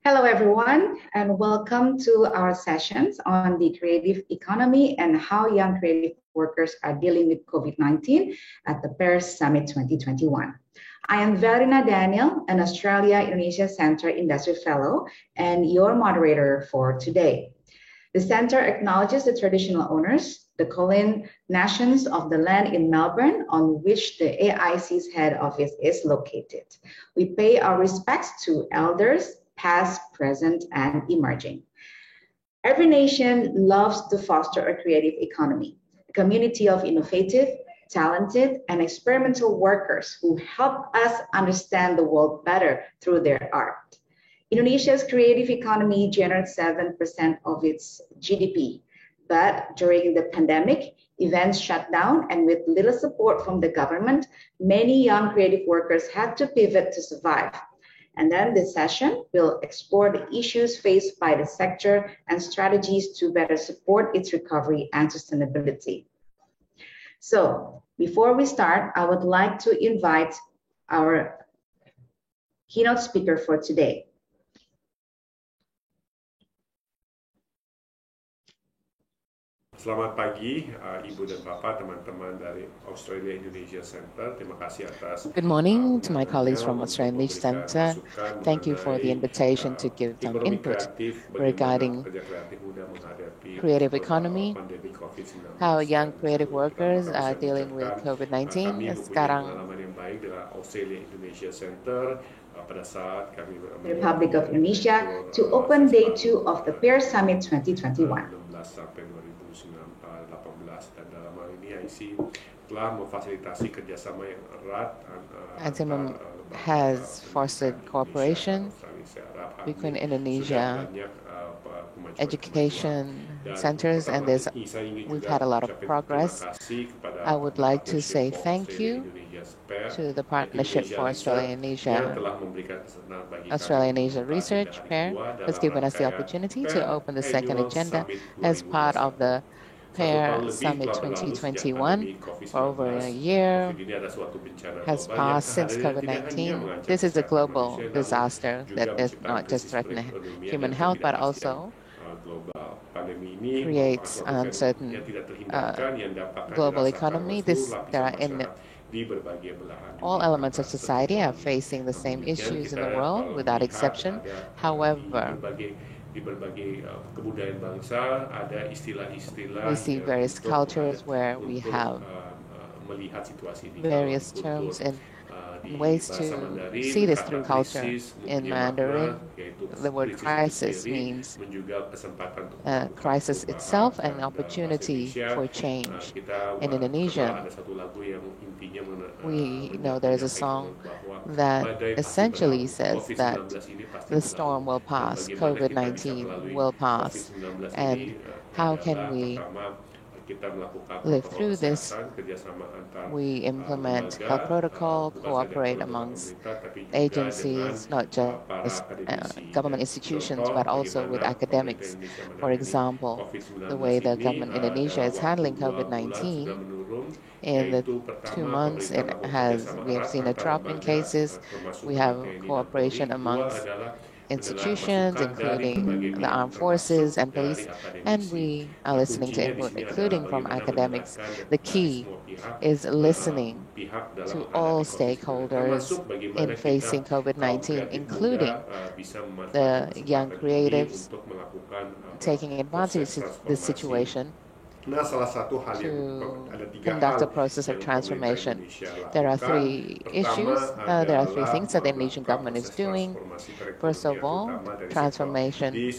Hello, everyone, and welcome to our sessions on the creative economy and how young creative workers are dealing with COVID-19 at the Paris Summit 2021. I am Verina Daniel, an Australia-Indonesia Center Industry Fellow and your moderator for today. The center acknowledges the traditional owners, the Kulin nations of the land in Melbourne on which the AIC's head office is located. We pay our respects to elders, past, present, and emerging. Every nation loves to foster a creative economy, a community of innovative, talented, and experimental workers who help us understand the world better through their art. Indonesia's creative economy generates 7% of its GDP, but during the pandemic, events shut down, and with little support from the government, many young creative workers had to pivot to survive. And then this session will explore the issues faced by the sector and strategies to better support its recovery and sustainability. So before we start, I would like to invite our keynote speaker for today. Selamat pagi, Ibu dan Bapak, teman-teman dari Australia Indonesia Center. Terima kasih atas. Good morning to my colleagues from Australia Indonesia Center. Thank you for the invitation to give some input regarding creative economy, how young creative workers are dealing with COVID-19. Sekarang, the Republic of Indonesia to open day 2 of the Paris Summit 2021. ASEAN has fostered cooperation between Indonesia education centers, and we've had a lot of progress. I would like to say thank you to the Partnership for Australia-Indonesia Research, PAIR, has given us the opportunity to open the second agenda as part of the PAIR Summit 2021. For over a year has passed since COVID-19. This is a global disaster that does not just threaten human health, but also creates uncertain global economy. All elements of society are facing the same issues in the world without exception. However, we see various cultures where we have various terms and ways to see this through culture. In Mandarin, the word crisis means crisis itself and opportunity for change. In Indonesian, we know there's a song that essentially says that the storm will pass, COVID-19 will pass, and how can we live through this? We implement health protocol, cooperate amongst agencies, not just government institutions, but also with academics. For example, the way the government in Indonesia is handling COVID-19, in the 2 months we have seen a drop in cases. We have cooperation amongst institutions, including the armed forces and police, and we are listening to input, including from academics. The key is listening to all stakeholders in facing COVID-19, including the young creatives, taking advantage of this situation to conduct a process of transformation. There are 3 issues, there are 3 things that the Indonesian government is doing. First of all, transformation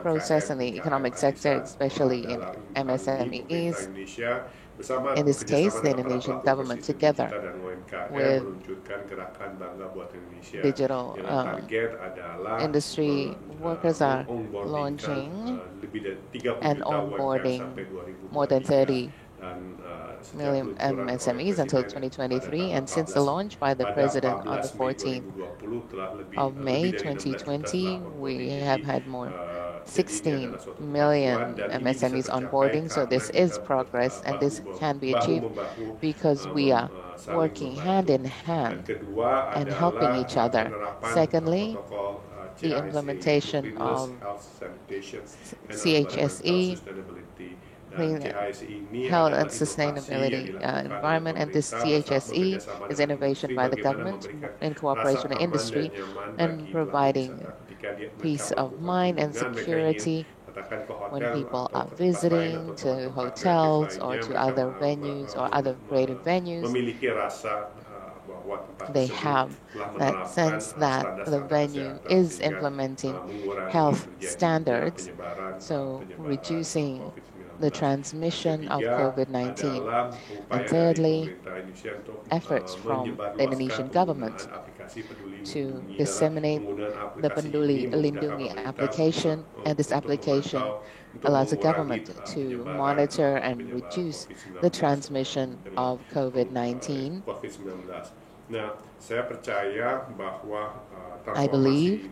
process in the economic sector, especially in MSMEs. In this case, the Indonesian government, together with digital industry workers, are launching and onboarding more than 30 million MSMEs until 2023. And since the launch by the President on the 14th of May 2020, we have had more 16 million MSMEs onboarding. So this is progress, and this can be achieved because we are working hand in hand and helping each other. Secondly, the implementation of CHSE, Clean Health and Sustainability Environment, and this CHSE is innovation by the government in cooperation with industry and providing peace of mind and security when people are visiting to hotels or to other venues or other creative venues. They have that sense that the venue is implementing health standards, so reducing the transmission of COVID-19. And thirdly, efforts from the Indonesian government to disseminate the Peduli Lindungi application, and this application allows the government to monitor and reduce the transmission of COVID-19. I believe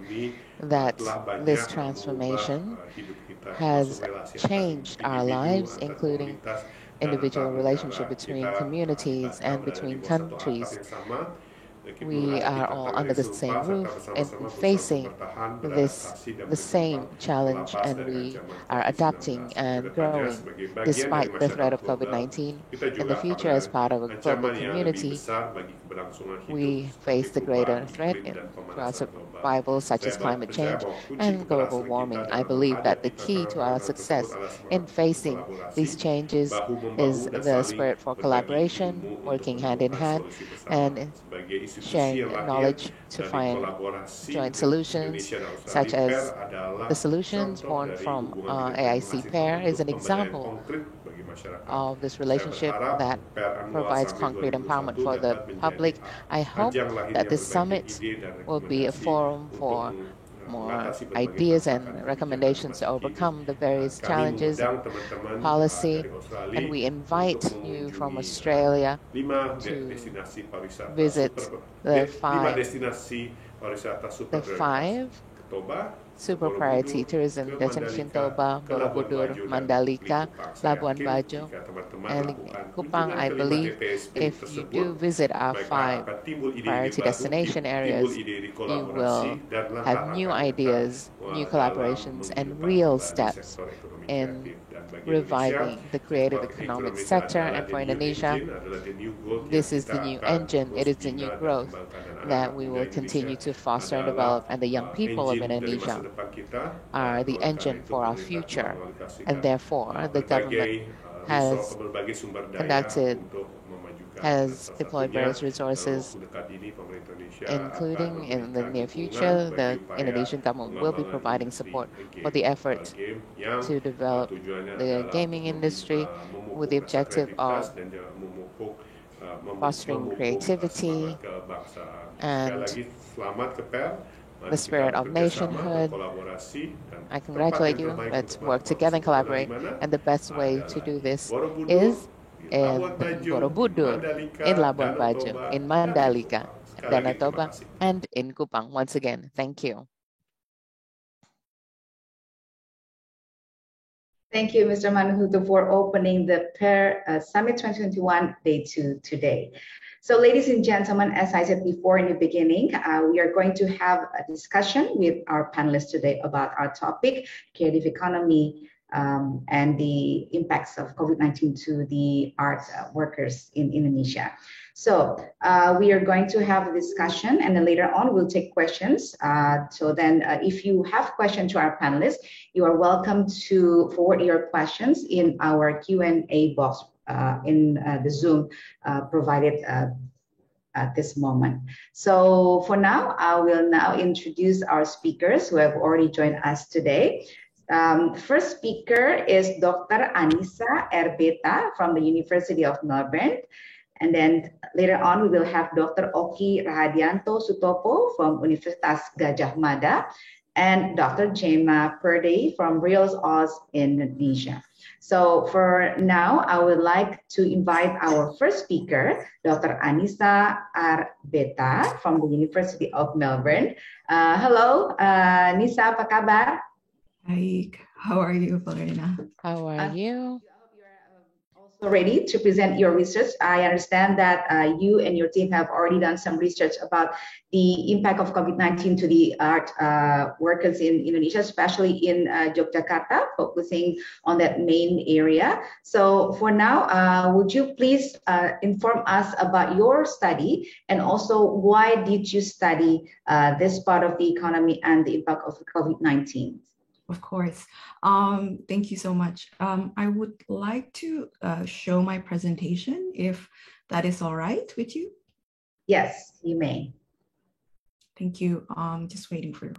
that this transformation has changed our lives, including individual relationship between communities and between countries. We are all under the same roof and facing the same challenge, and we are adapting and growing despite the threat of COVID-19. In the future, as part of a global community, we face the greater threat to our survival, such as climate change and global warming. I believe that the key to our success in facing these changes is the spirit for collaboration, working hand in hand, and sharing knowledge to find joint solutions, such as the solutions born from AIC PAIR is an example of this relationship that provides concrete empowerment for the public. I hope that this summit will be a forum for more ideas and recommendations to overcome the various challenges and policy. And we invite you from Australia to visit the five super priority tourism destination: Toba, Borobudur, Mandalika, Labuan Bajo, and Kupang. I believe if you do visit our 5 priority destination areas, you will have new ideas, new collaborations, and real steps in reviving the creative economic sector. And for Indonesia, this is the new engine, it is the new growth that we will continue to foster and develop, and the young people of Indonesia are the engine for our future, and therefore the government has deployed various resources, including in the near future, the Indonesian government will be providing support for the effort to develop the gaming industry with the objective of fostering creativity and the spirit of nationhood. I congratulate you. Let's work together and collaborate. And the best way to do this is in Borobudur, in Labuan Bajo, in Mandalika, Danau Toba, and in Kupang. Once again, thank you. Thank you, Mr. Manhuto, for opening the PAIR Summit 2021 Day 2 today. So ladies and gentlemen, as I said before in the beginning, we are going to have a discussion with our panelists today about our topic, creative economy, and the impacts of COVID-19 to the art workers in Indonesia. So we are going to have a discussion, and then later on we'll take questions. So then if you have questions to our panelists, you are welcome to forward your questions in our Q&A box in the Zoom provided at this moment. So for now, I will now introduce our speakers who have already joined us today. First speaker is Dr. Anissa Erbeta from the University of Melbourne. And then later on, we will have Dr. Oki Rahadianto Sutopo from Universitas Gadjah Mada and Dr. Gemma Purdy from Reals Oz, Indonesia. So for now, I would like to invite our first speaker, Dr. Anissa Erbeta from the University of Melbourne. Hello, Nisa, apa kabar? Baik, how are you, Lorena? How are you? I hope you are also ready to present your research. I understand that you and your team have already done some research about the impact of COVID-19 to the art workers in Indonesia, especially in Yogyakarta, focusing on that main area. So for now, would you please inform us about your study and also why did you study this part of the economy and the impact of COVID-19? Of course. Thank you so much. I would like to show my presentation, if that is all right with you. Yes, you may. Thank you. Just waiting for you.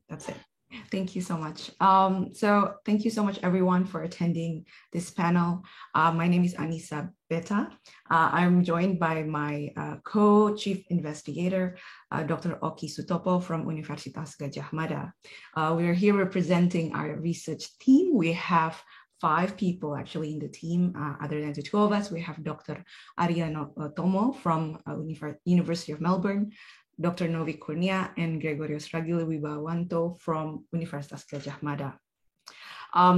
That's it. Thank you so much. So thank you so much, everyone, for attending this panel. My name is Anissa Beta. I'm joined by my co-chief investigator, Dr. Oki Sutopo from Universitas Gadjah Mada. We are here representing our research team. We have 5 people actually in the team. Other than the 2 of us, we have Dr. Arya Tomo from University of Melbourne, Dr. Novi Kurnia, and Gregorios Ragil Wibawanto from Universitas Gadjah Mada.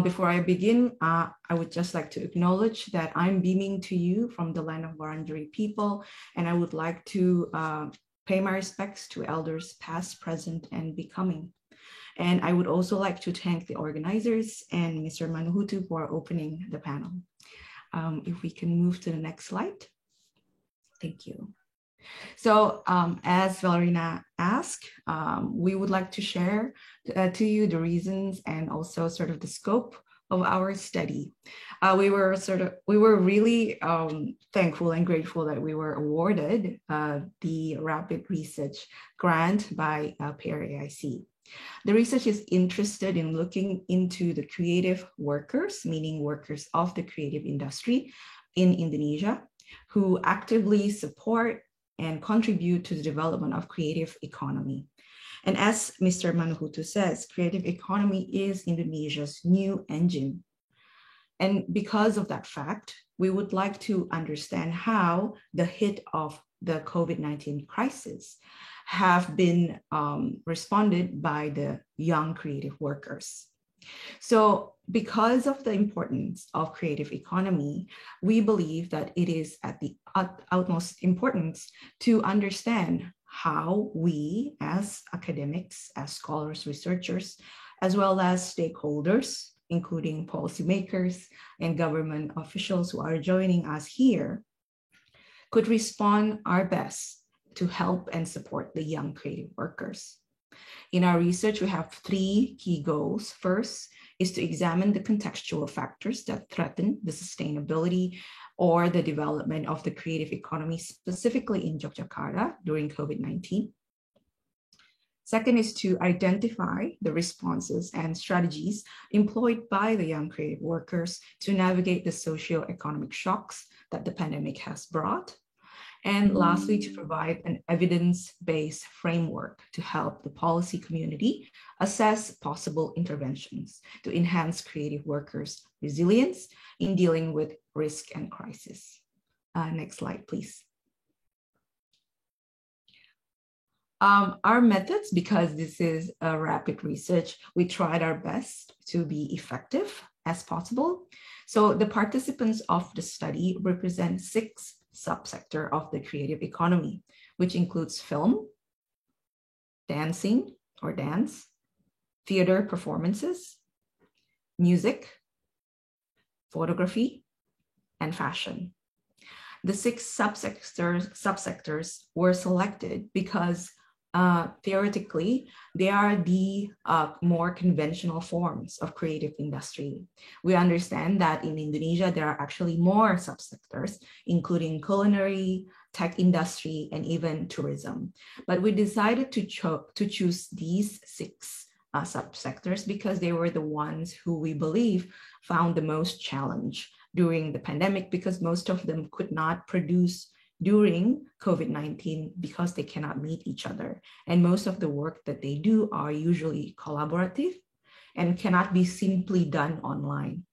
Before I begin, I would just like to acknowledge that I'm beaming to you from the land of Wurundjeri people, and I would like to pay my respects to elders past, present, and becoming. And I would also like to thank the organizers and Mr. Manuhutu for opening the panel. If we can move to the next slide. Thank you. So as Valerina asked, we would like to share to you the reasons and also sort of the scope of our study. We were really thankful and grateful that we were awarded the Rapid Research Grant by PAIR AIC. The research is interested in looking into the creative workers, meaning workers of the creative industry in Indonesia, who actively support and contribute to the development of creative economy. And as Mr. Manuhutu says, creative economy is Indonesia's new engine. And because of that fact, we would like to understand how the hit of the COVID-19 crisis have been responded by the young creative workers. So because of the importance of creative economy, we believe that it is at the utmost importance to understand how we as academics, as scholars, researchers, as well as stakeholders, including policymakers and government officials who are joining us here, could respond our best to help and support the young creative workers. In our research, we have 3 key goals. First is to examine the contextual factors that threaten the sustainability or the development of the creative economy, specifically in Yogyakarta during COVID-19. Second is to identify the responses and strategies employed by the young creative workers to navigate the socio-economic shocks that the pandemic has brought. And lastly, to provide an evidence-based framework to help the policy community assess possible interventions to enhance creative workers' resilience in dealing with risk and crisis. Next slide, please. Our methods, because this is a rapid research, we tried our best to be effective as possible. So the participants of the study represent 6 subsectors of the creative economy, which includes film, dancing or dance, theater performances, music, photography, and fashion. The 6 subsectors were selected because theoretically, they are the more conventional forms of creative industry. We understand that in Indonesia, there are actually more subsectors, including culinary, tech industry, and even tourism. But we decided to choose these 6 subsectors because they were the ones who we believe found the most challenge during the pandemic, because most of them could not produce during COVID-19 because they cannot meet each other. And most of the work that they do are usually collaborative and cannot be simply done online.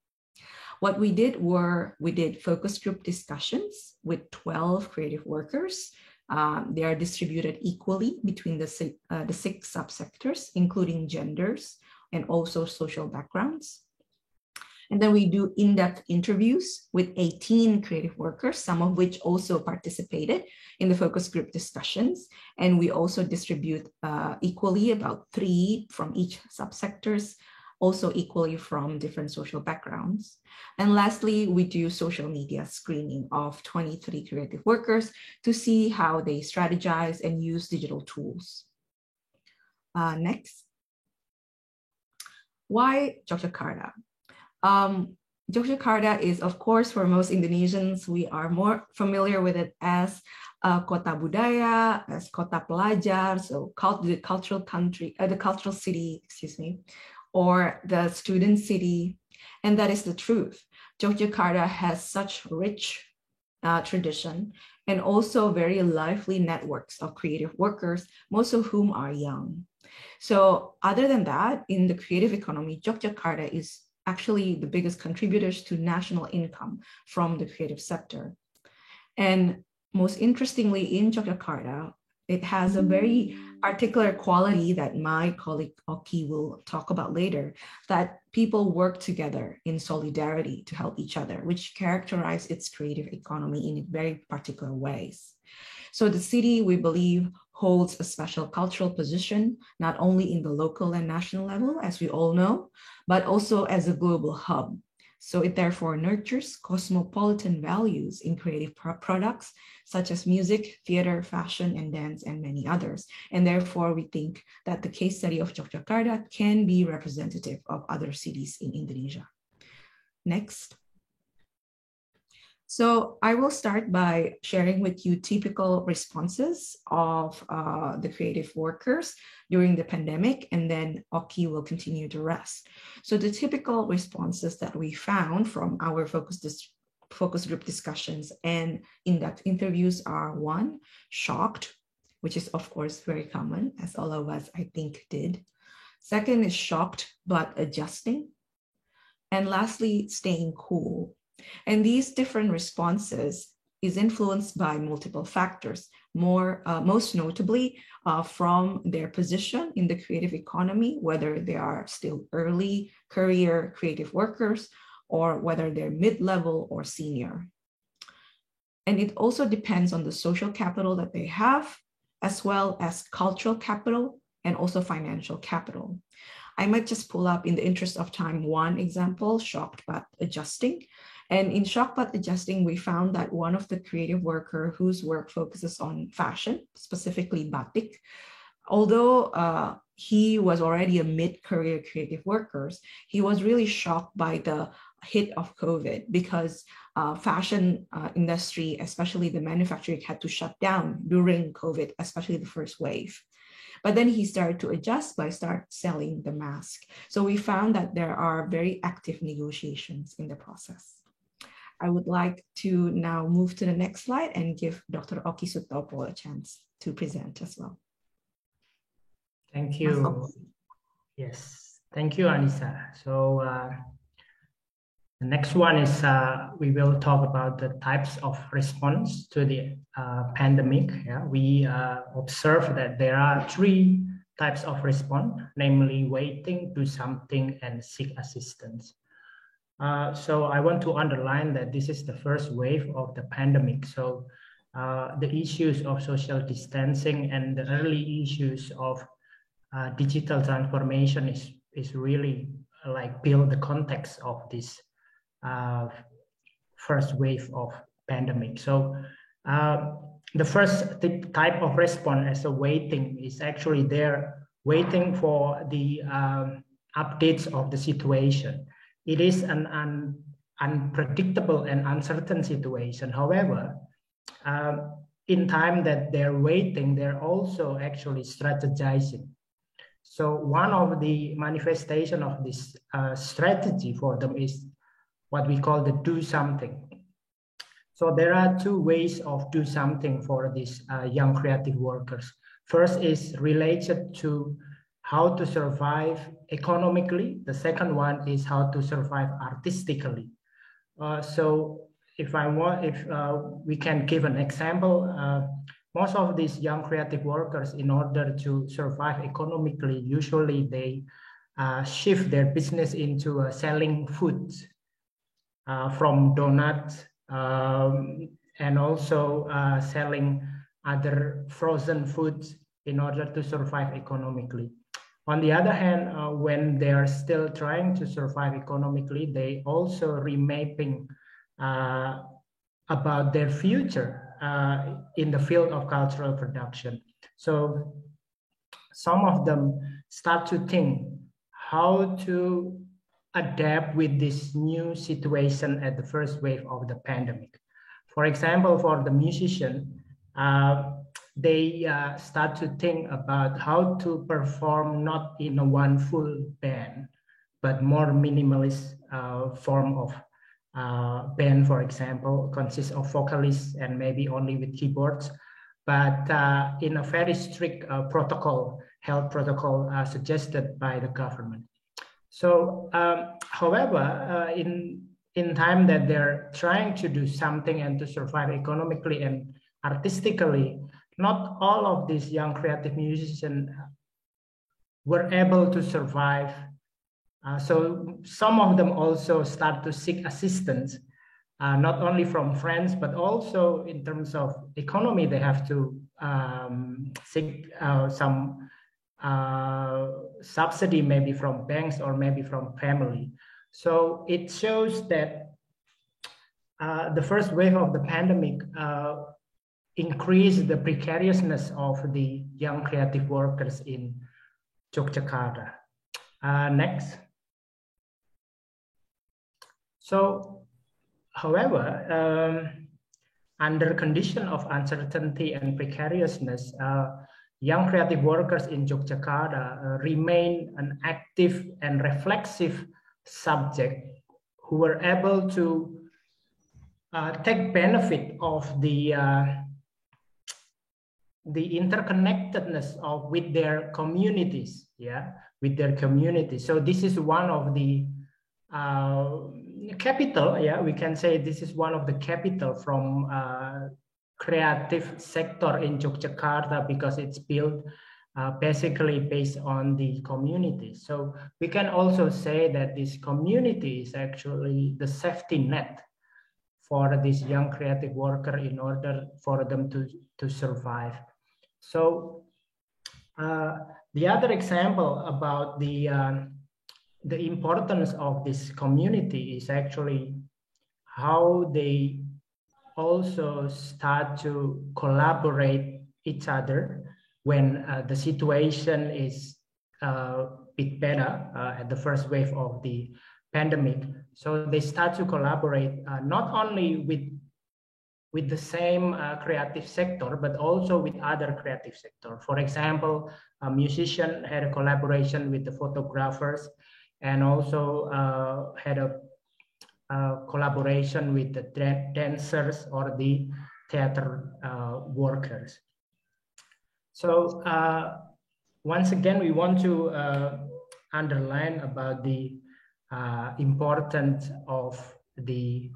What we did we did focus group discussions with 12 creative workers. They are distributed equally between the 6 subsectors, including genders and also social backgrounds. And then we do in-depth interviews with 18 creative workers, some of which also participated in the focus group discussions. And we also distribute equally about 3 from each subsectors, also equally from different social backgrounds. And lastly, we do social media screening of 23 creative workers to see how they strategize and use digital tools. Next. Why Yogyakarta? Yogyakarta is, of course, for most Indonesians, we are more familiar with it as Kota Budaya, as Kota Pelajar, so the cultural country, the cultural city, excuse me, or the student city. And that is the truth. Yogyakarta has such rich tradition and also very lively networks of creative workers, most of whom are young. So other than that, in the creative economy, Yogyakarta is actually the biggest contributors to national income from the creative sector. And most interestingly, in Yogyakarta, it has a very particular quality that my colleague Oki will talk about later, that people work together in solidarity to help each other, which characterize its creative economy in very particular ways. So the city, we believe, holds a special cultural position, not only in the local and national level, as we all know, but also as a global hub. So it therefore nurtures cosmopolitan values in creative products, such as music, theater, fashion, and dance, and many others. And therefore, we think that the case study of Yogyakarta can be representative of other cities in Indonesia. Next. So I will start by sharing with you typical responses of the creative workers during the pandemic, and then Oki will continue the rest. So the typical responses that we found from our focus group discussions and in-depth interviews are: 1, shocked, which is of course very common, as all of us I think did. 2nd is shocked but adjusting. And lastly, staying cool. And these different responses is influenced by multiple factors, most notably from their position in the creative economy, whether they are still early career creative workers or whether they're mid-level or senior. And it also depends on the social capital that they have, as well as cultural capital and also financial capital. I might just pull up, in the interest of time, one example, shocked but adjusting. And in shocked but adjusting, we found that one of the creative worker whose work focuses on fashion, specifically batik, although he was already a mid-career creative worker, he was really shocked by the hit of COVID because fashion industry, especially the manufacturing, had to shut down during COVID, especially the first wave. But then he started to adjust by selling the mask. So we found that there are very active negotiations in the process. I would like to now move to the next slide and give Dr. Oki Sutopo a chance to present as well. Thank you. Yes, thank you, Anissa. So the next one is we will talk about the types of response to the pandemic. Yeah, we observe that there are 3 types of response, namely waiting, do something, and seek assistance. So I want to underline that this is the first wave of the pandemic. So the issues of social distancing and the early issues of digital transformation is really like build the context of this first wave of pandemic. So the first type of response as a waiting is actually there waiting for the updates of the situation. It is an unpredictable and uncertain situation. However, in time that they're waiting, they're also actually strategizing. So one of the manifestation of this strategy for them is what we call the do something. So there are 2 ways of do something for these young creative workers. First is related to how to survive economically. The second one is how to survive artistically. So if we can give an example, most of these young creative workers, in order to survive economically, usually they shift their business into selling food from donuts and also selling other frozen foods in order to survive economically. On the other hand, when they are still trying to survive economically, they also remapping about their future in the field of cultural production. So some of them start to think how to adapt with this new situation at the first wave of the pandemic. For example, for the musician, they start to think about how to perform not in a one full band, but more minimalist form of band, for example, consists of vocalists and maybe only with keyboards, but in a very strict health protocol suggested by the government. So, however, in time that they're trying to do something and to survive economically and artistically, not all of these young creative musicians were able to survive. So some of them also start to seek assistance, not only from friends, but also in terms of economy, they have to seek some subsidy, maybe from banks or maybe from family. So it shows that the first wave of the pandemic increased the precariousness of the young creative workers in Yogyakarta. Next. So, however, under condition of uncertainty and precariousness, young creative workers in Yogyakarta remain an active and reflexive subject who were able to take benefit of the interconnectedness with their communities, with their community. So this is one of the capital, we can say this is one of the capital from creative sector in Yogyakarta, because it's built basically based on the community. So we can also say that this community is actually the safety net for this young creative worker in order for them to survive. So the other example about the importance of this community is actually how they also start to collaborate each other when the situation is a bit better at the first wave of the pandemic. So they start to collaborate not only with the same creative sector, but also with other creative sector. For example, a musician had a collaboration with the photographers, and also had a collaboration with the dancers or the theater workers. So once again, we want to underline about the importance of the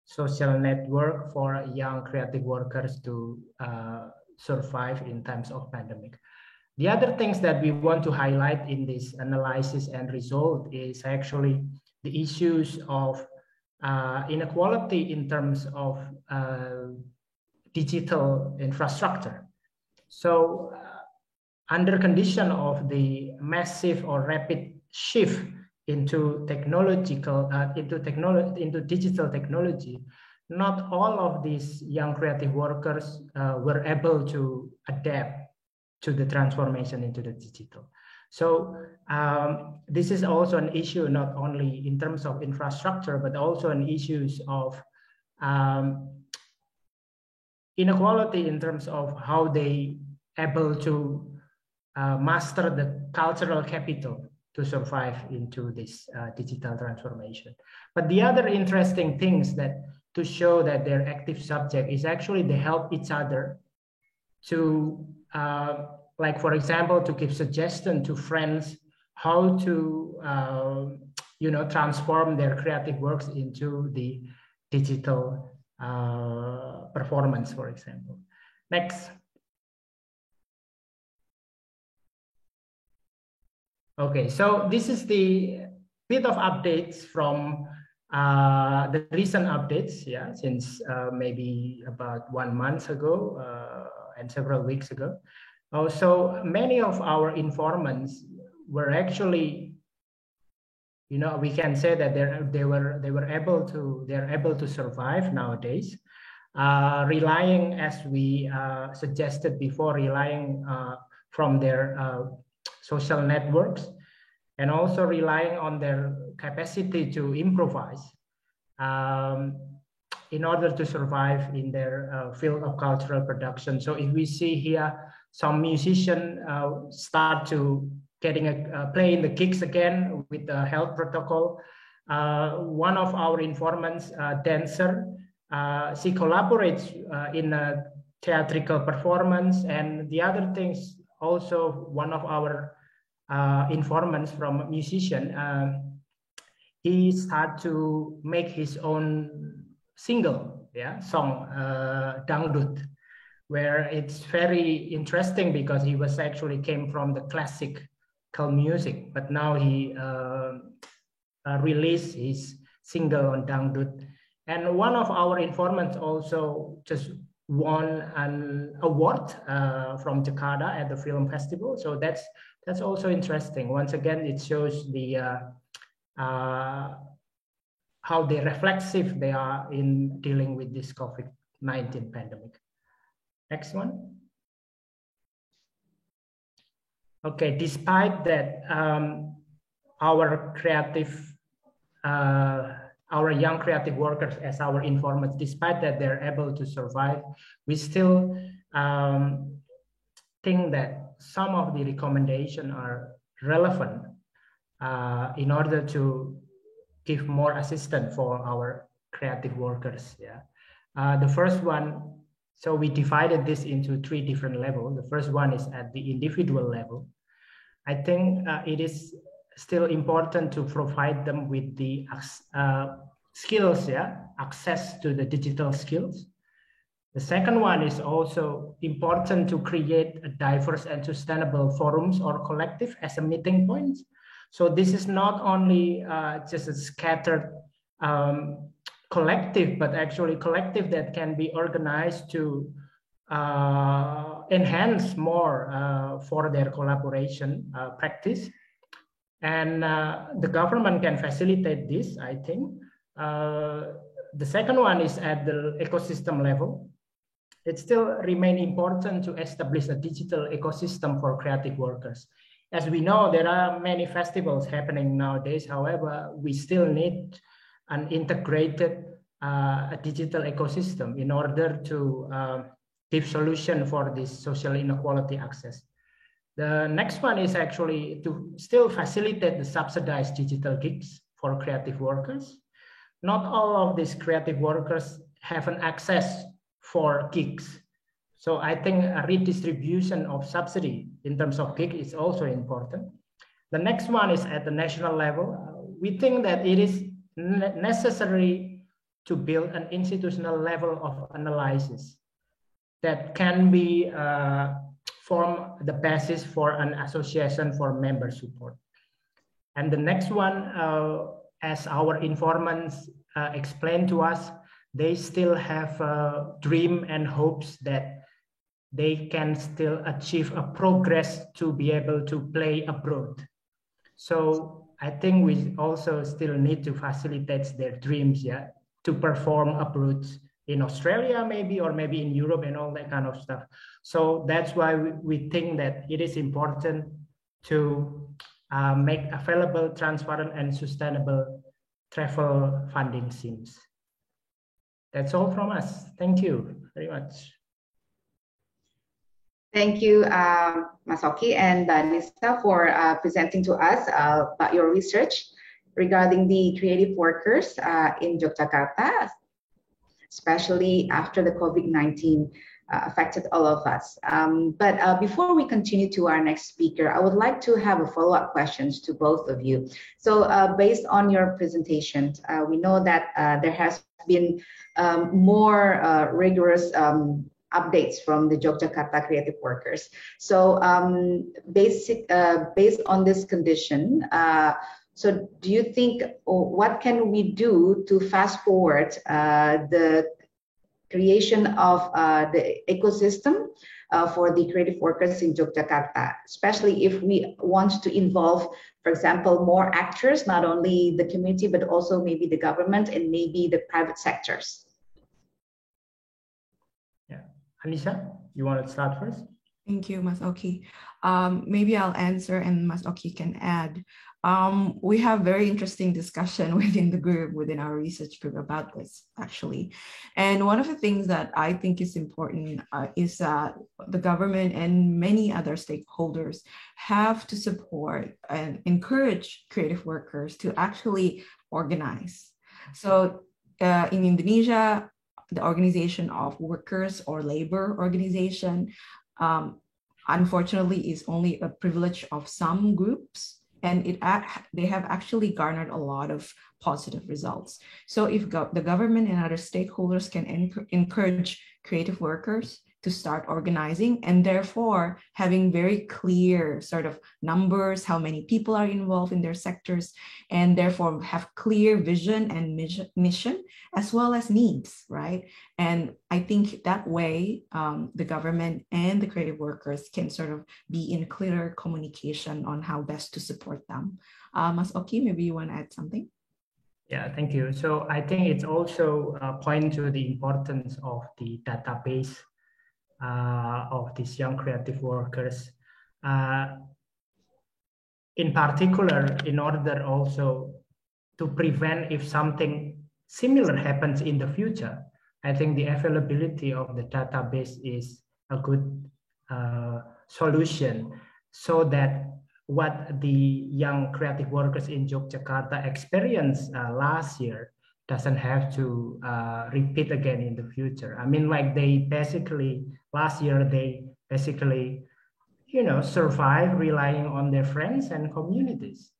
social network for young creative workers to survive in times of pandemic. The other things that we want to highlight in this analysis and result is actually the issues of inequality in terms of digital infrastructure. So under condition of the massive or rapid shift into digital technology, not all of these young creative workers were able to adapt to the transformation into the digital. So this is also an issue not only in terms of infrastructure, but also an issues of inequality in terms of how they able to master the cultural capital to survive into this digital transformation. But the other interesting things that to show that they're active subject is actually they help each other to, like for example, to give suggestion to friends how to, transform their creative works into the digital performance, for example. Next. Okay, so this is the bit of updates from the recent updates, yeah, since maybe about 1 month ago and several weeks ago. Also, many of our informants were actually, you know, we can say that they're able to survive nowadays, relying, as we suggested before, relying from their social networks, and also relying on their capacity to improvise in order to survive in their field of cultural production. So if we see here, some musicians start to playing the gigs again with the health protocol. One of our informants, dancer, she collaborates in a theatrical performance, and the other things also, one of our informants from a musician, he started to make his own single, yeah, song, Dangdut, where it's very interesting because he was actually came from the classical music, but now he released his single on Dangdut. And one of our informants also just won an award from Jakarta at the film festival. So that's also interesting. Once again, it shows the how reflexive they are in dealing with this COVID-19 pandemic. Next one. Okay, despite that, our young creative workers as our informants, despite that they're able to survive, we still think that some of the recommendations are relevant in order to give more assistance for our creative workers. Yeah, the first one, so we divided this into 3 different levels. The first one is at the individual level. I think it is still important to provide them with the skills, yeah, access to the digital skills. The second one is also important to create a diverse and sustainable forums or collective as a meeting point. So this is not only just a scattered collective, but actually collective that can be organized to enhance more for their collaboration practice. And the government can facilitate this, I think. The second one is at the ecosystem level. It still remains important to establish a digital ecosystem for creative workers. As we know, there are many festivals happening nowadays. However, we still need an integrated digital ecosystem in order to give solution for this social inequality access. The next one is actually to still facilitate the subsidized digital gigs for creative workers. Not all of these creative workers have an access for gigs. So I think a redistribution of subsidy in terms of gig is also important. The next one is at the national level. We think that it is necessary to build an institutional level of analysis that can be form the basis for an association for member support. And the next one, as our informants explained to us, they still have dream and hopes that they can still achieve a progress to be able to play abroad. So I think we also still need to facilitate their dreams, yeah, to perform abroad in Australia maybe, or maybe in Europe and all that kind of stuff. So that's why we think that it is important to make available, transparent and sustainable travel funding schemes. That's all from us. Thank you very much. Thank you, Mas Oki and Nisa, for presenting to us about your research regarding the creative workers in Yogyakarta, especially after the COVID-19 affected all of us. But before we continue to our next speaker, I would like to have a follow-up questions to both of you. So based on your presentation, we know that there has been more rigorous updates from the Yogyakarta creative workers. So based on this condition, So do you think, what can we do to fast forward the creation of the ecosystem for the creative workers in Yogyakarta, especially if we want to involve, for example, more actors, not only the community, but also maybe the government and maybe the private sectors? Yeah, Anissa, you want to start first? Thank you, Mas Oki. Maybe I'll answer and Mas Oki can add. We have very interesting discussion within the group, within our research group about this, actually. And one of the things that I think is important is that the government and many other stakeholders have to support and encourage creative workers to actually organize. So in Indonesia, the organization of workers or labor organization, unfortunately, is only a privilege of some groups. And they have actually garnered a lot of positive results. So if the government and other stakeholders can encourage creative workers to start organizing, and therefore having very clear sort of numbers, how many people are involved in their sectors, and therefore have clear vision and mission, as well as needs, right? And I think that way, the government and the creative workers can sort of be in clearer communication on how best to support them. Mas Oki, maybe you want to add something? Yeah, thank you. So I think it's also a point to the importance of the database of these young creative workers. In particular, in order also to prevent if something similar happens in the future, I think the availability of the database is a good solution, so that what the young creative workers in Yogyakarta experienced last year doesn't have to repeat again in the future. I mean, like last year, they basically, survive relying on their friends and communities,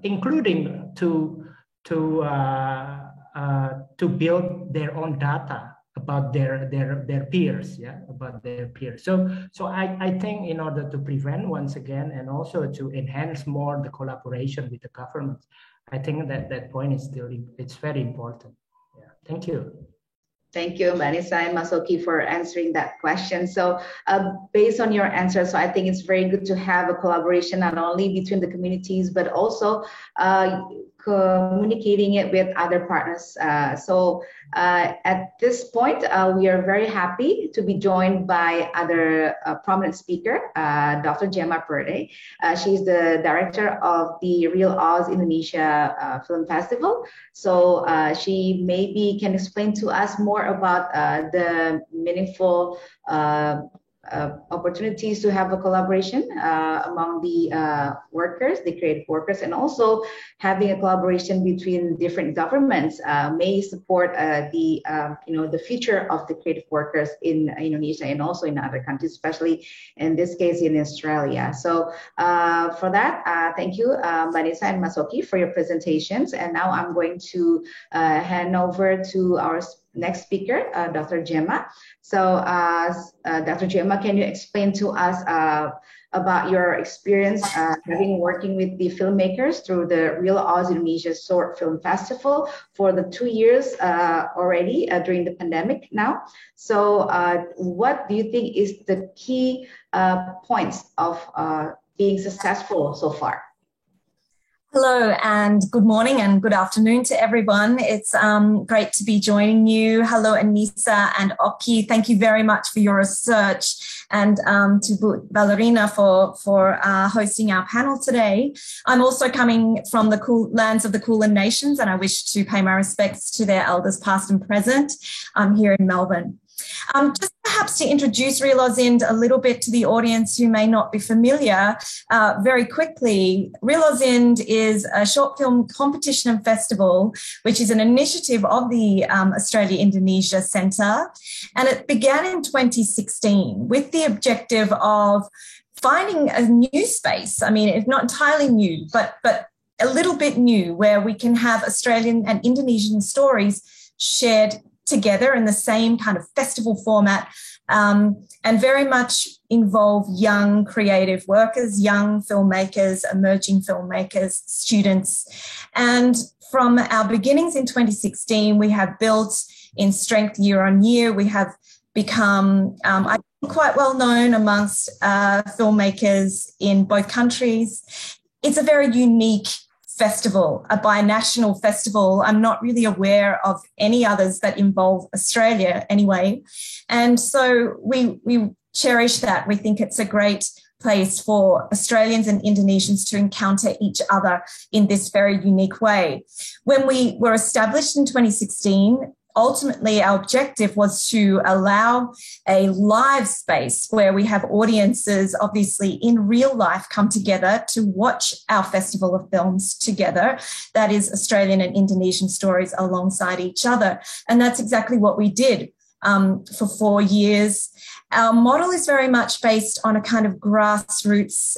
including to build their own data about their peers, about their peers. So I think in order to prevent, once again, and also to enhance more the collaboration with the government, I think that point is it's very important. Yeah, thank you. Thank you, Anissa and Mas Oki, for answering that question. So based on your answer, so I think it's very good to have a collaboration not only between the communities, but also communicating it with other partners. So at this point, we are very happy to be joined by other prominent speaker, Dr. Gemma Perde. She's the director of the Real Oz Indonesia Film Festival. So she maybe can explain to us more about the meaningful opportunities to have a collaboration among the workers, the creative workers, and also having a collaboration between different governments may support the future of the creative workers in Indonesia and also in other countries, especially in this case in Australia. So for that, thank you, Anissa and Mas Oki, for your presentations. And now I'm going to hand over to our next speaker, Dr. Gemma. So Dr. Gemma, can you explain to us about your experience working with the filmmakers through the Real Oz Indonesia Short Film Festival for the 2 years already during the pandemic now? So what do you think is the key points of being successful so far? Hello and good morning and good afternoon to everyone. It's great to be joining you. Hello, Anissa and Oki. Thank you very much for your research, and to Ballerina for hosting our panel today. I'm also coming from the lands of the Kulin Nations, and I wish to pay my respects to their elders past and present. I'm here in Melbourne. Just perhaps to introduce Real Oz Ind a little bit to the audience who may not be familiar, very quickly, Real Oz Ind is a short film competition and festival, which is an initiative of the Australia-Indonesia Centre, and it began in 2016 with the objective of finding a new space. I mean, it's not entirely new, but a little bit new, where we can have Australian and Indonesian stories shared together in the same kind of festival format, and very much involve young creative workers, young filmmakers, emerging filmmakers, students. And from our beginnings in 2016, we have built in strength year on year. We have become, I think, quite well known amongst filmmakers in both countries. It's a very unique festival, a binational festival. I'm not really aware of any others that involve Australia anyway. And so we cherish that. We think it's a great place for Australians and Indonesians to encounter each other in this very unique way. When we were established in 2016, ultimately, our objective was to allow a live space where we have audiences, obviously, in real life come together to watch our festival of films together. That is Australian and Indonesian stories alongside each other. And that's exactly what we did for 4 years. Our model is very much based on a kind of grassroots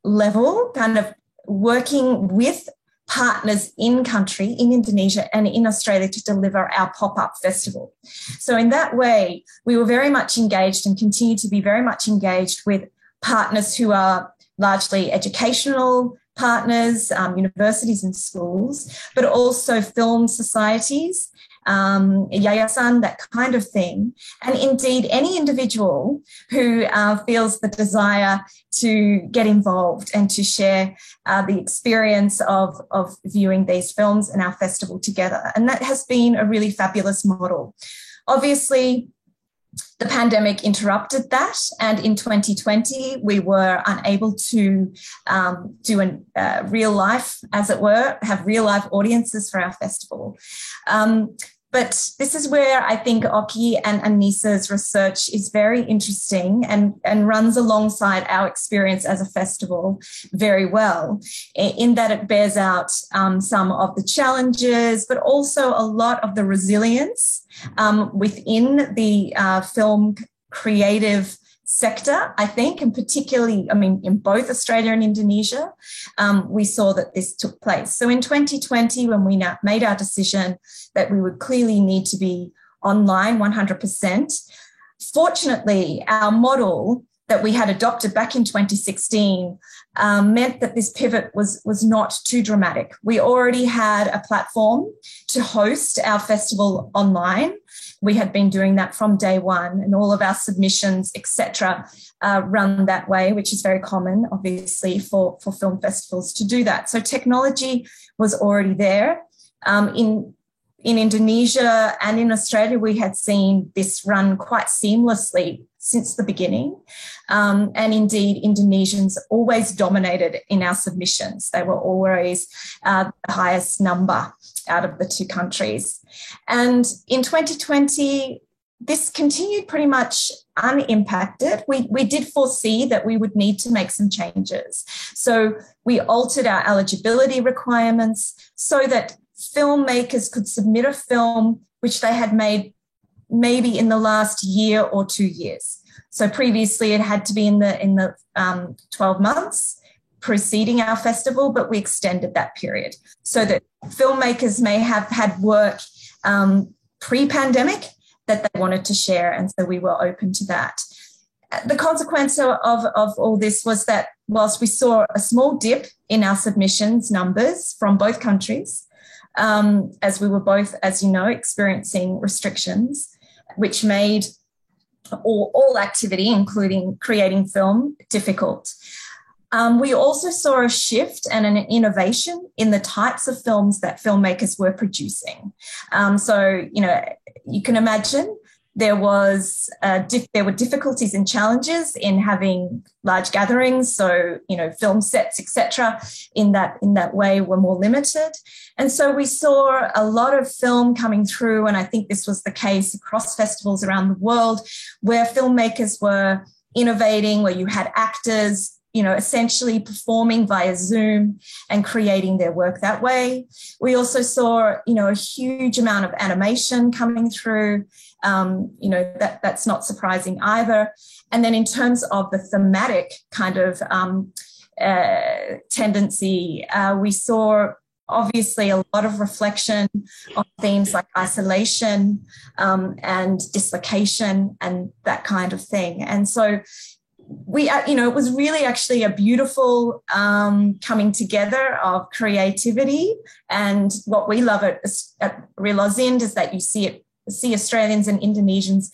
level, kind of working with partners in country, in Indonesia and in Australia to deliver our pop-up festival. So in that way, we were very much engaged and continue to be very much engaged with partners who are largely educational partners, universities and schools, but also film societies, yayasan, that kind of thing. And indeed, any individual who feels the desire to get involved and to share the experience of viewing these films in our festival together. And that has been a really fabulous model. Obviously, the pandemic interrupted that, and in 2020 we were unable to do real life, as it were, have real life audiences for our festival. But this is where I think Oki and Anisa's research is very interesting and runs alongside our experience as a festival very well, in that it bears out some of the challenges, but also a lot of the resilience within the film creative sector, I think, and particularly, I mean, in both Australia and Indonesia, we saw that this took place. So in 2020, when we made our decision that we would clearly need to be online 100%, fortunately, our model that we had adopted back in 2016 meant that this pivot was not too dramatic. We already had a platform to host our festival online. We had been doing that from day one, and all of our submissions, etc., run that way, which is very common, obviously, for film festivals to do that. So technology was already there. In Indonesia and in Australia, we had seen this run quite seamlessly since the beginning. And indeed, Indonesians always dominated in our submissions. They were always the highest number out of the two countries. And in 2020, this continued pretty much unimpacted. We did foresee that we would need to make some changes. So we altered our eligibility requirements so that filmmakers could submit a film which they had made maybe in the last year or 2 years. So previously it had to be in the 12 months preceding our festival, but we extended that period so that filmmakers may have had work pre-pandemic that they wanted to share, and so we were open to that. The consequence of all this was that whilst we saw a small dip in our submissions numbers from both countries, as we were both, as you know, experiencing restrictions, which made all activity, including creating film, difficult. We also saw a shift and an innovation in the types of films that filmmakers were producing. So, you know, you can imagine there were difficulties and challenges in having large gatherings. So, you know, film sets, etc., in that way were more limited. And so we saw a lot of film coming through, and I think this was the case across festivals around the world, where filmmakers were innovating, where you had actors, you know, essentially performing via Zoom and creating their work that way. We also saw, you know, a huge amount of animation coming through. You know, that's not surprising either. And then in terms of the thematic kind of tendency, we saw obviously a lot of reflection on themes like isolation and dislocation and that kind of thing. And so it was really actually a beautiful coming together of creativity. And what we love at Real Aussind is that you see Australians and Indonesians,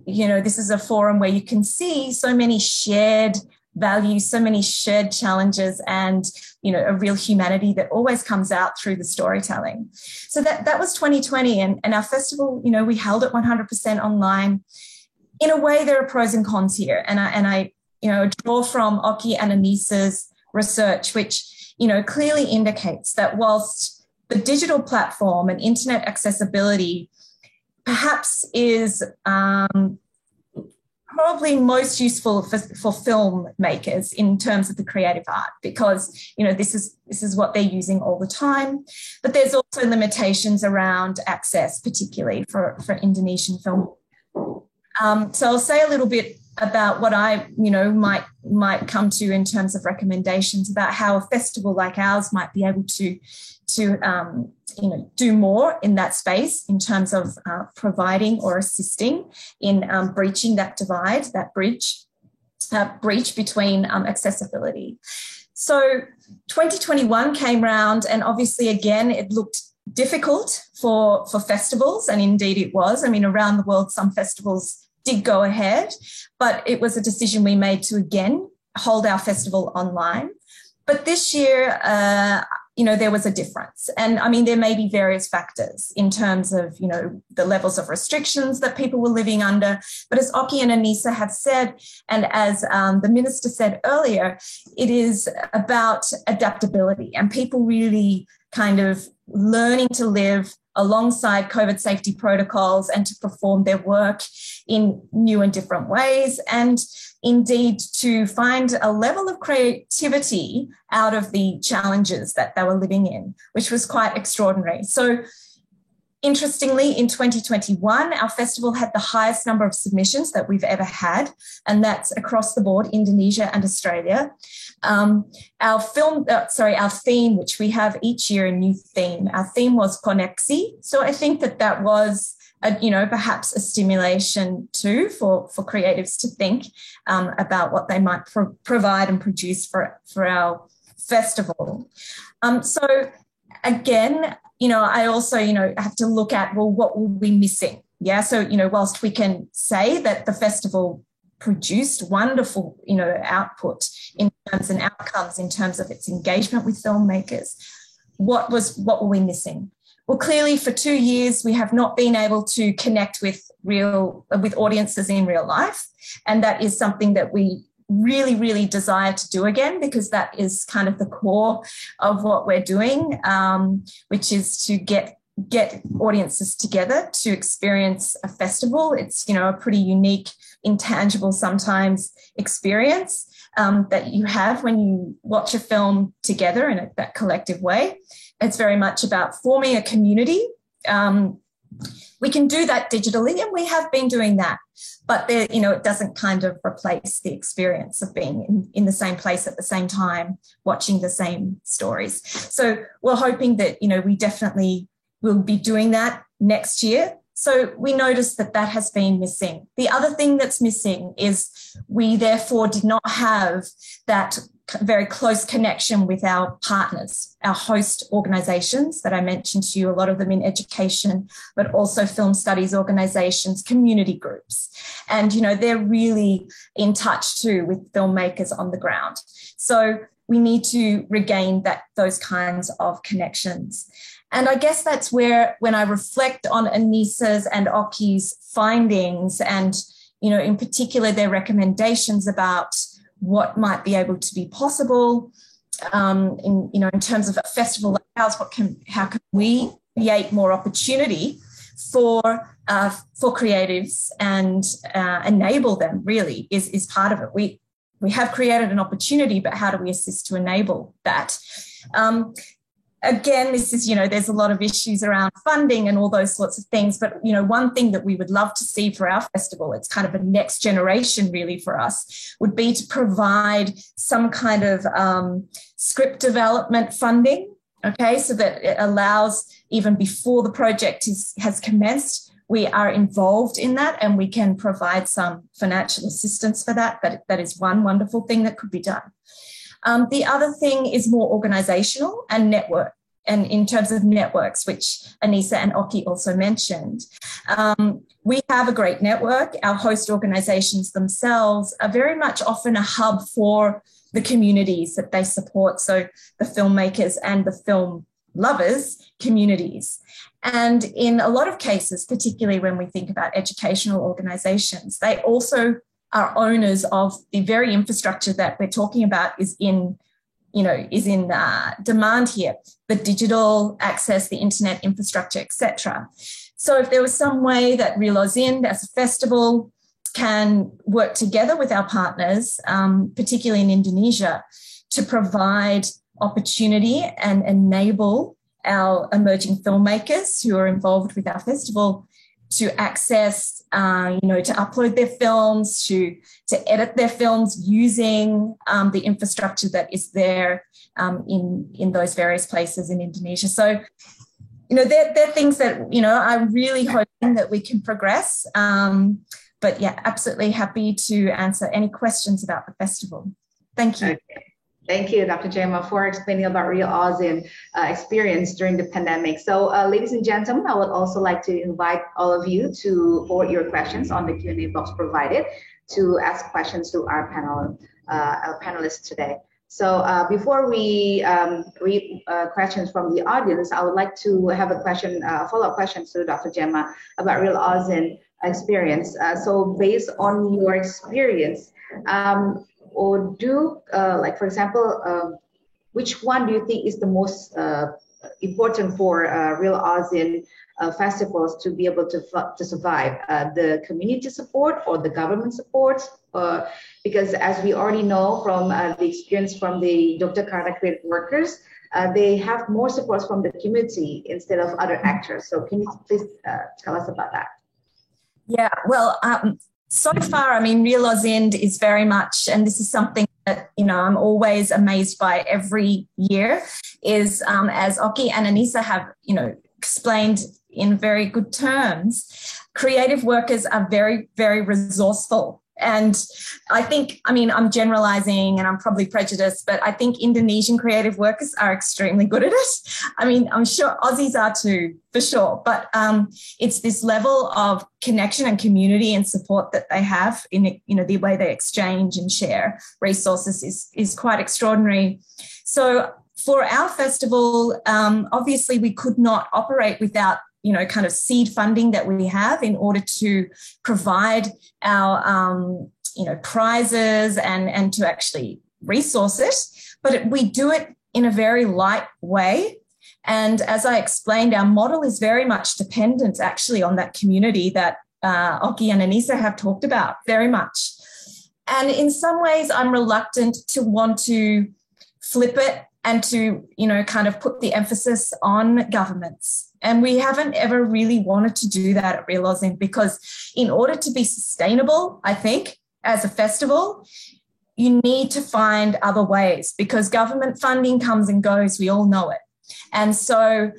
this is a forum where you can see so many shared values, so many shared challenges, and, a real humanity that always comes out through the storytelling. So that was 2020. And our festival, we held it 100% online. In a way, there are pros and cons here. And I draw from Oki and Anisa's research, which, clearly indicates that whilst the digital platform and internet accessibility perhaps is probably most useful for filmmakers in terms of the creative art, because, this is what they're using all the time. But there's also limitations around access, particularly for Indonesian film. So I'll say a little bit about what I, might come to in terms of recommendations about how a festival like ours might be able to do more in that space in terms of providing or assisting in breaching that divide, that breach between accessibility. So 2021 came round, and obviously, again, it looked difficult for festivals, and indeed it was. I mean, around the world, some festivals did go ahead, but it was a decision we made to, again, hold our festival online. But this year, there was a difference. And I mean, there may be various factors in terms of, the levels of restrictions that people were living under. But as Oki and Anisa have said, and as the Minister said earlier, it is about adaptability and people really kind of learning to live alongside COVID safety protocols and to perform their work in new and different ways, and indeed to find a level of creativity out of the challenges that they were living in, which was quite extraordinary. So interestingly, in 2021, our festival had the highest number of submissions that we've ever had, and that's across the board, Indonesia and Australia. Our theme, which we have each year, a new theme. Our theme was Koneksi. So I think that was, perhaps a stimulation too for creatives to think about what they might provide and produce for our festival. So again, I also, have to look at, well, what will be missing? Yeah. So, whilst we can say that the festival produced wonderful, output in terms and outcomes in terms of its engagement with filmmakers, what were we missing? Well, clearly for 2 years, we have not been able to connect with audiences in real life. And that is something that we really, really desire to do again, because that is kind of the core of what we're doing, which is to get audiences together to experience a festival. It's, a pretty unique, intangible sometimes experience that you have when you watch a film together in that collective way. It's very much about forming a community. We can do that digitally, and we have been doing that. But there, it doesn't kind of replace the experience of being in the same place at the same time, watching the same stories. So we're hoping that, we definitely will be doing that next year. So we noticed that has been missing. The other thing that's missing is we therefore did not have that very close connection with our partners, our host organisations that I mentioned to you, a lot of them in education, but also film studies organisations, community groups. And, they're really in touch too with filmmakers on the ground. So we need to regain those kinds of connections. And I guess that's where, when I reflect on Anisa's and Oki's findings and, in particular their recommendations about what might be able to be possible in terms of a festival like ours, how can we create more opportunity for creatives and enable them, really is part of it. We have created an opportunity, but how do we assist to enable that? Again, this is, there's a lot of issues around funding and all those sorts of things. But, one thing that we would love to see for our festival, it's kind of a next generation really for us, would be to provide some kind of script development funding Okay, so that it allows, even before the project has commenced, we are involved in that and we can provide some financial assistance for that. That is one wonderful thing that could be done. The other thing is more organizational and network, and in terms of networks, which Anissa and Oki also mentioned. We have a great network. Our host organizations themselves are very much often a hub for the communities that they support, so the filmmakers and the film lovers communities. And in a lot of cases, particularly when we think about educational organizations, they also are owners of the very infrastructure that we're talking about is in demand here, the digital access, the internet infrastructure, etc. So if there was some way that Real AusInd as a festival can work together with our partners, particularly in Indonesia, to provide opportunity and enable our emerging filmmakers who are involved with our festival to access, to upload their films, to edit their films using the infrastructure that is there in those various places in Indonesia. So, they're things that, I'm really hoping that we can progress. But yeah, absolutely happy to answer any questions about the festival. Thank you. Okay. Thank you, Dr. Gemma, for explaining about Real AusInd experience during the pandemic. So, ladies and gentlemen, I would also like to invite all of you to forward your questions on the Q&A box provided to ask questions to our panelists today. So, before we read questions from the audience, I would like to have a question, follow-up question to Dr. Gemma about Real AusInd experience. So, based on your experience, or for example, which one do you think is the most important for Real AusInd festivals to be able to survive? The community support or the government support? Because as we already know from the experience from the Yogyakarta creative workers, they have more support from the community instead of other actors. So can you please tell us about that? Yeah, well, so far, Real AusInd is very much, and this is something that, I'm always amazed by every year, is as Oki and Anissa have, explained in very good terms, creative workers are very, very resourceful. And I think, I'm generalizing and I'm probably prejudiced, but I think Indonesian creative workers are extremely good at it. I'm sure Aussies are too, for sure. But it's this level of connection and community and support that they have in, the way they exchange and share resources is quite extraordinary. So for our festival, obviously we could not operate without kind of seed funding that we have in order to provide our, prizes and to actually resource it. But we do it in a very light way. And as I explained, our model is very much dependent actually on that community that Oki and Anissa have talked about very much. And in some ways, I'm reluctant to want to flip it and to, kind of put the emphasis on governments. And we haven't ever really wanted to do that at Real AusInd, because in order to be sustainable, I think, as a festival, you need to find other ways, because government funding comes and goes, we all know it. And so,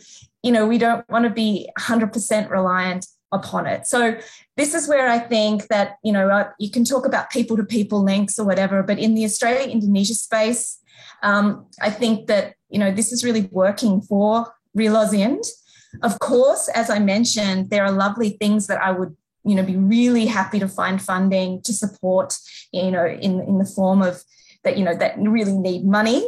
we don't want to be 100% reliant upon it. So this is where I think that, you can talk about people-to-people links or whatever, but in the Australia-Indonesia space, I think that, this is really working for Real AusInd. Of course, as I mentioned, there are lovely things that I would, be really happy to find funding to support, in the form of that, that really need money.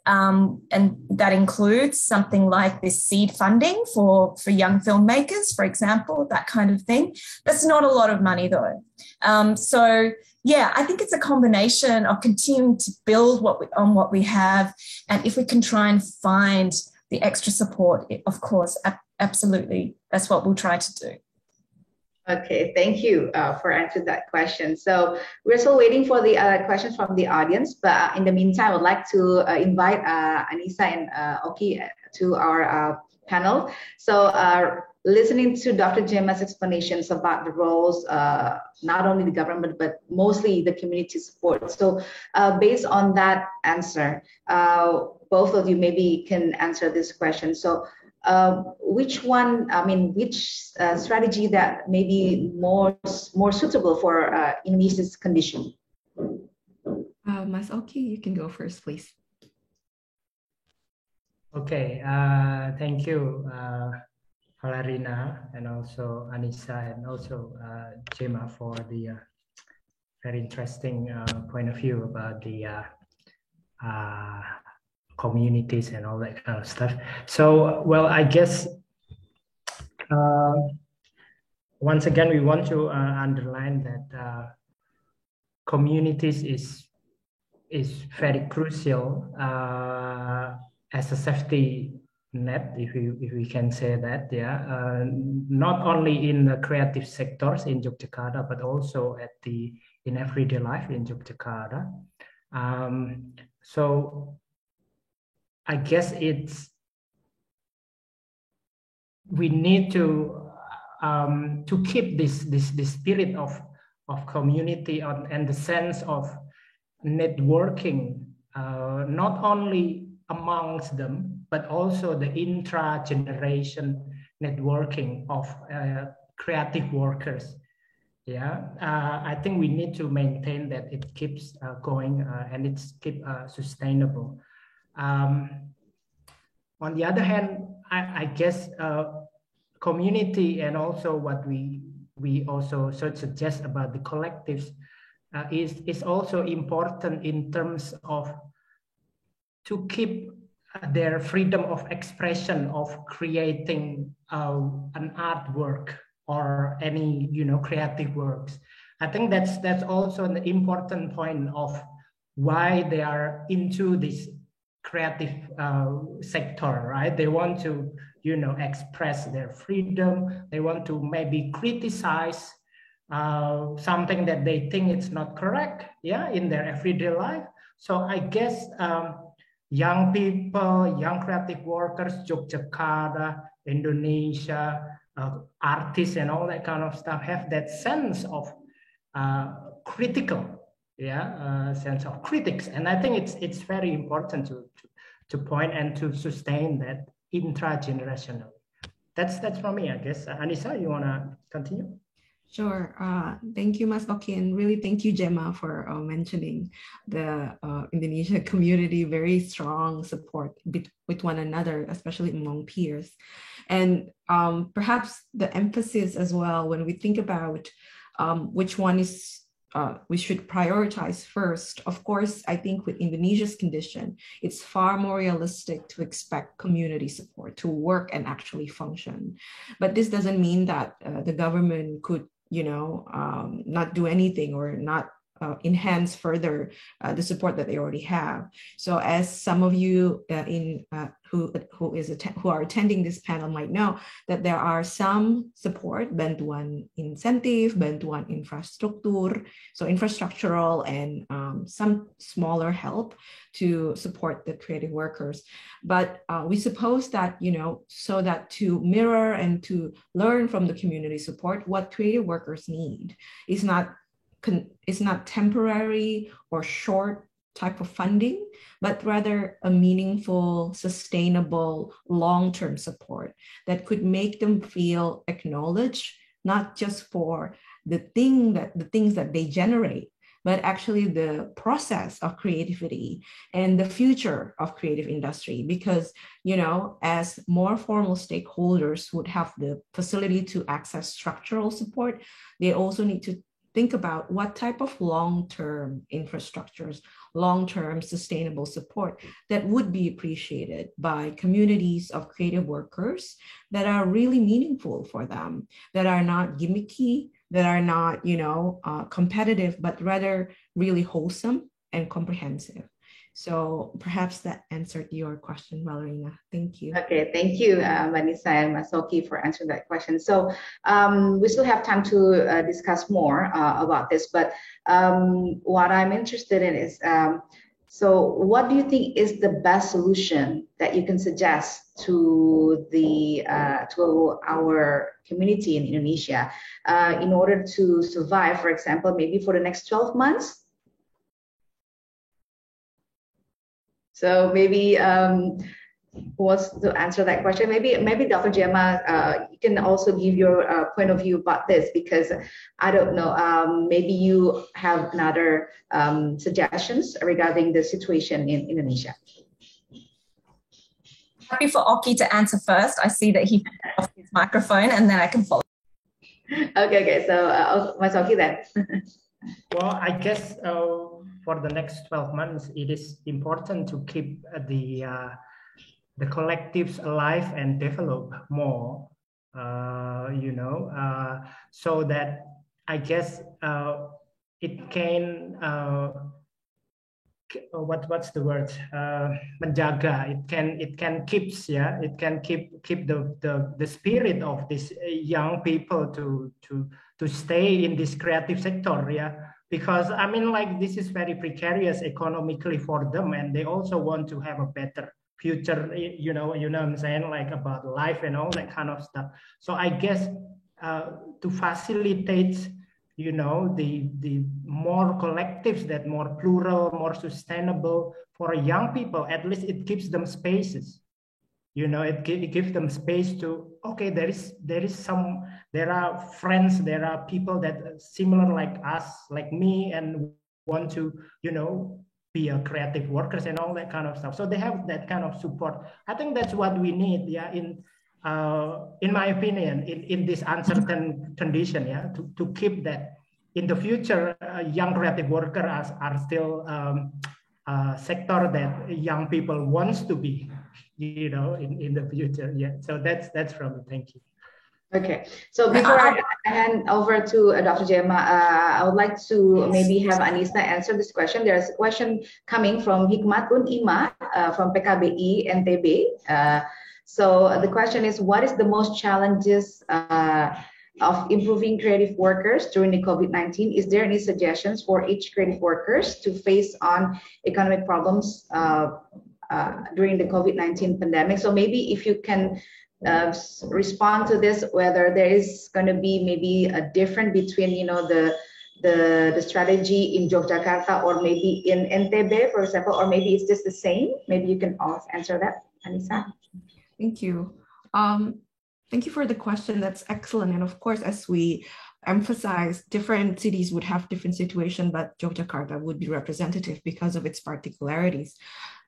And that includes something like this seed funding for young filmmakers, for example, that kind of thing. That's not a lot of money though. So yeah, I think it's a combination of continuing to build on what we have. And if we can try and find the extra support, of course, absolutely. That's what we'll try to do. Okay, thank you for answering that question. So we're still waiting for the questions from the audience, but in the meantime, I would like to invite Anissa and Oki to our panel. So listening to Dr. Gemma's explanations about the roles, not only the government, but mostly the community support. So based on that answer, both of you maybe can answer this question. So which one, I mean, which strategy that may be more suitable for Indonesia's condition? Mas Oki, you can go first, please. Okay, thank you, Valerina, and also Anissa, and also Gemma for the very interesting point of view about the communities and all that kind of stuff. So, well, I guess once again, we want to underline that communities is very crucial as a safety net, if we can say that, yeah. Not only in the creative sectors in Yogyakarta, but also in everyday life in Yogyakarta. So I guess we need to keep this spirit of community and the sense of networking, not only amongst them, but also the intra-generation networking of creative workers. Yeah, I think we need to maintain that it keeps going and it's sustainable. On the other hand, I guess community and also what we also suggest about the collectives is also important in terms of to keep their freedom of expression of creating an artwork or any creative works. I think that's also an important point of why they are into this creative sector, right? They want to express their freedom. They want to maybe criticize something that they think it's not correct, yeah, in their everyday life. So I guess young people, young creative workers, Yogyakarta, Indonesia, artists and all that kind of stuff have that sense of critical, sense of critics. And I think it's very important to point and to sustain that intra-generationally. That's from me, I guess. Anissa, you want to continue? Sure. Thank you, Mas Oki, and really thank you, Gemma, for mentioning the Indonesia community, very strong support with one another, especially among peers. And perhaps the emphasis as well, when we think about which one is we should prioritize first. Of course, I think with Indonesia's condition, it's far more realistic to expect community support to work and actually function. But this doesn't mean that the government could not do anything or not enhance further the support that they already have. So as some of you who are attending this panel might know, that there are some support, bantuan insentif, bantuan infrastruktur, so infrastructural and some smaller help to support the creative workers. But we suppose that, so that to mirror and to learn from the community support, what creative workers need is not temporary or short type of funding, but rather a meaningful, sustainable, long-term support that could make them feel acknowledged, not just for the things that they generate, but actually the process of creativity and the future of creative industry. Because, as more formal stakeholders would have the facility to access structural support, they also need to think about what type of long-term infrastructures, long-term sustainable support that would be appreciated by communities of creative workers that are really meaningful for them, that are not gimmicky, that are not, competitive, but rather really wholesome and comprehensive. So perhaps that answered your question, Valerina. Thank you. Okay, thank you, Vanessa and Mas Oki, for answering that question. So we still have time to discuss more about this, but what I'm interested in is, so what do you think is the best solution that you can suggest to our community in Indonesia in order to survive, for example, maybe for the next 12 months? So maybe who wants to answer that question? Maybe Dr. Gemma, you can also give your point of view about this, because I don't know, maybe you have another suggestions regarding the situation in Indonesia. Happy for Oki to answer first. I see that he turned off his microphone, and then I can follow. Okay. So Mas Oki then. Well, I guess for the next 12 months, it is important to keep the collectives alive and develop more, so that I guess it can, what's the word? Menjaga. It can keep the spirit of these young people to stay in this creative sector, because I mean, like, this is very precarious economically for them, and they also want to have a better future, you know what I'm saying, like about life and all that kind of stuff. So I guess to facilitate, the more collectives, that more plural, more sustainable for young people, at least it gives them spaces. It gives them space to, okay, there are friends, there are people that are similar like us, like me, and want to, be a creative workers and all that kind of stuff. So they have that kind of support. I think that's what we need, in my opinion, in this uncertain condition, to keep that. In the future, young creative workers are still a sector that young people wants to be, in the future. So that's from me. Thank you. Okay, so before I hand over to Dr. Gemma, I would like to maybe have Anissa answer this question. There's a question coming from Hikmatun Ima from PKBI NTB. So the question is, what is the most challenges of improving creative workers during the COVID-19? Is there any suggestions for each creative workers to face on economic problems during the COVID-19 pandemic? So maybe if you can respond to this, whether there is going to be maybe a difference between the strategy in Yogyakarta or maybe in NTB, for example, or maybe it's just the same. Maybe you can also answer that, Anissa. Thank you. Thank you for the question. That's excellent. And of course, as we emphasize, different cities would have different situations, but Yogyakarta would be representative because of its particularities.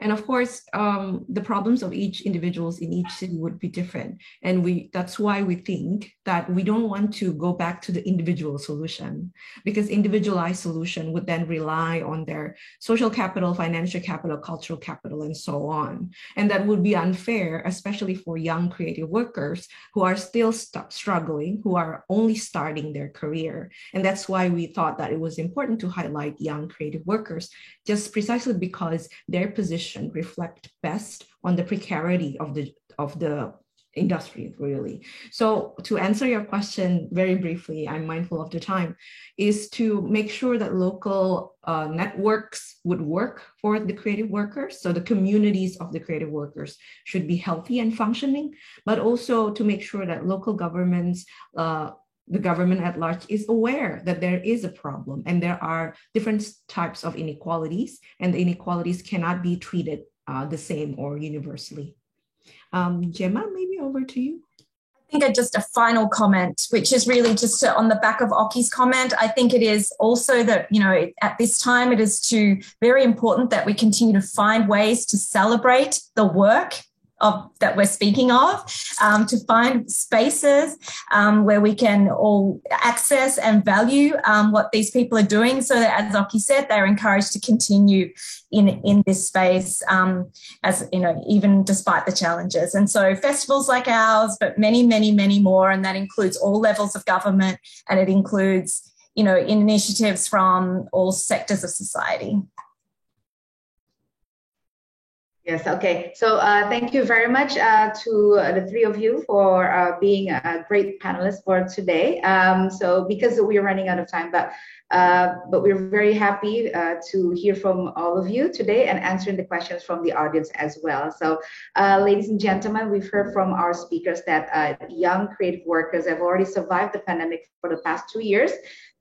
And of course, the problems of each individuals in each city would be different. And that's why we think that we don't want to go back to the individual solution, because individualized solution would then rely on their social capital, financial capital, cultural capital, and so on. And that would be unfair, especially for young creative workers who are still struggling, who are only starting their career. And that's why we thought that it was important to highlight young creative workers, just precisely because their position reflect best on the precarity of the industry, really. So to answer your question very briefly, I'm mindful of the time, is to make sure that local networks would work for the creative workers. So the communities of the creative workers should be healthy and functioning, but also to make sure that local governments, the government at large, is aware that there is a problem and there are different types of inequalities, and the inequalities cannot be treated the same or universally. Gemma, maybe over to you. I think just a final comment, which is really just on the back of Oki's comment. I think it is also that, at this time, it is very important that we continue to find ways to celebrate the work that we're speaking of, to find spaces where we can all access and value what these people are doing, so that, as Oki said, they're encouraged to continue in this space, as even despite the challenges. And so festivals like ours, but many, many, many more, and that includes all levels of government, and it includes initiatives from all sectors of society. Yes, okay. So thank you very much to the three of you for being a great panelist for today. So because we're running out of time, but we're very happy to hear from all of you today and answering the questions from the audience as well. So ladies and gentlemen, we've heard from our speakers that young creative workers have already survived the pandemic for the past 2 years,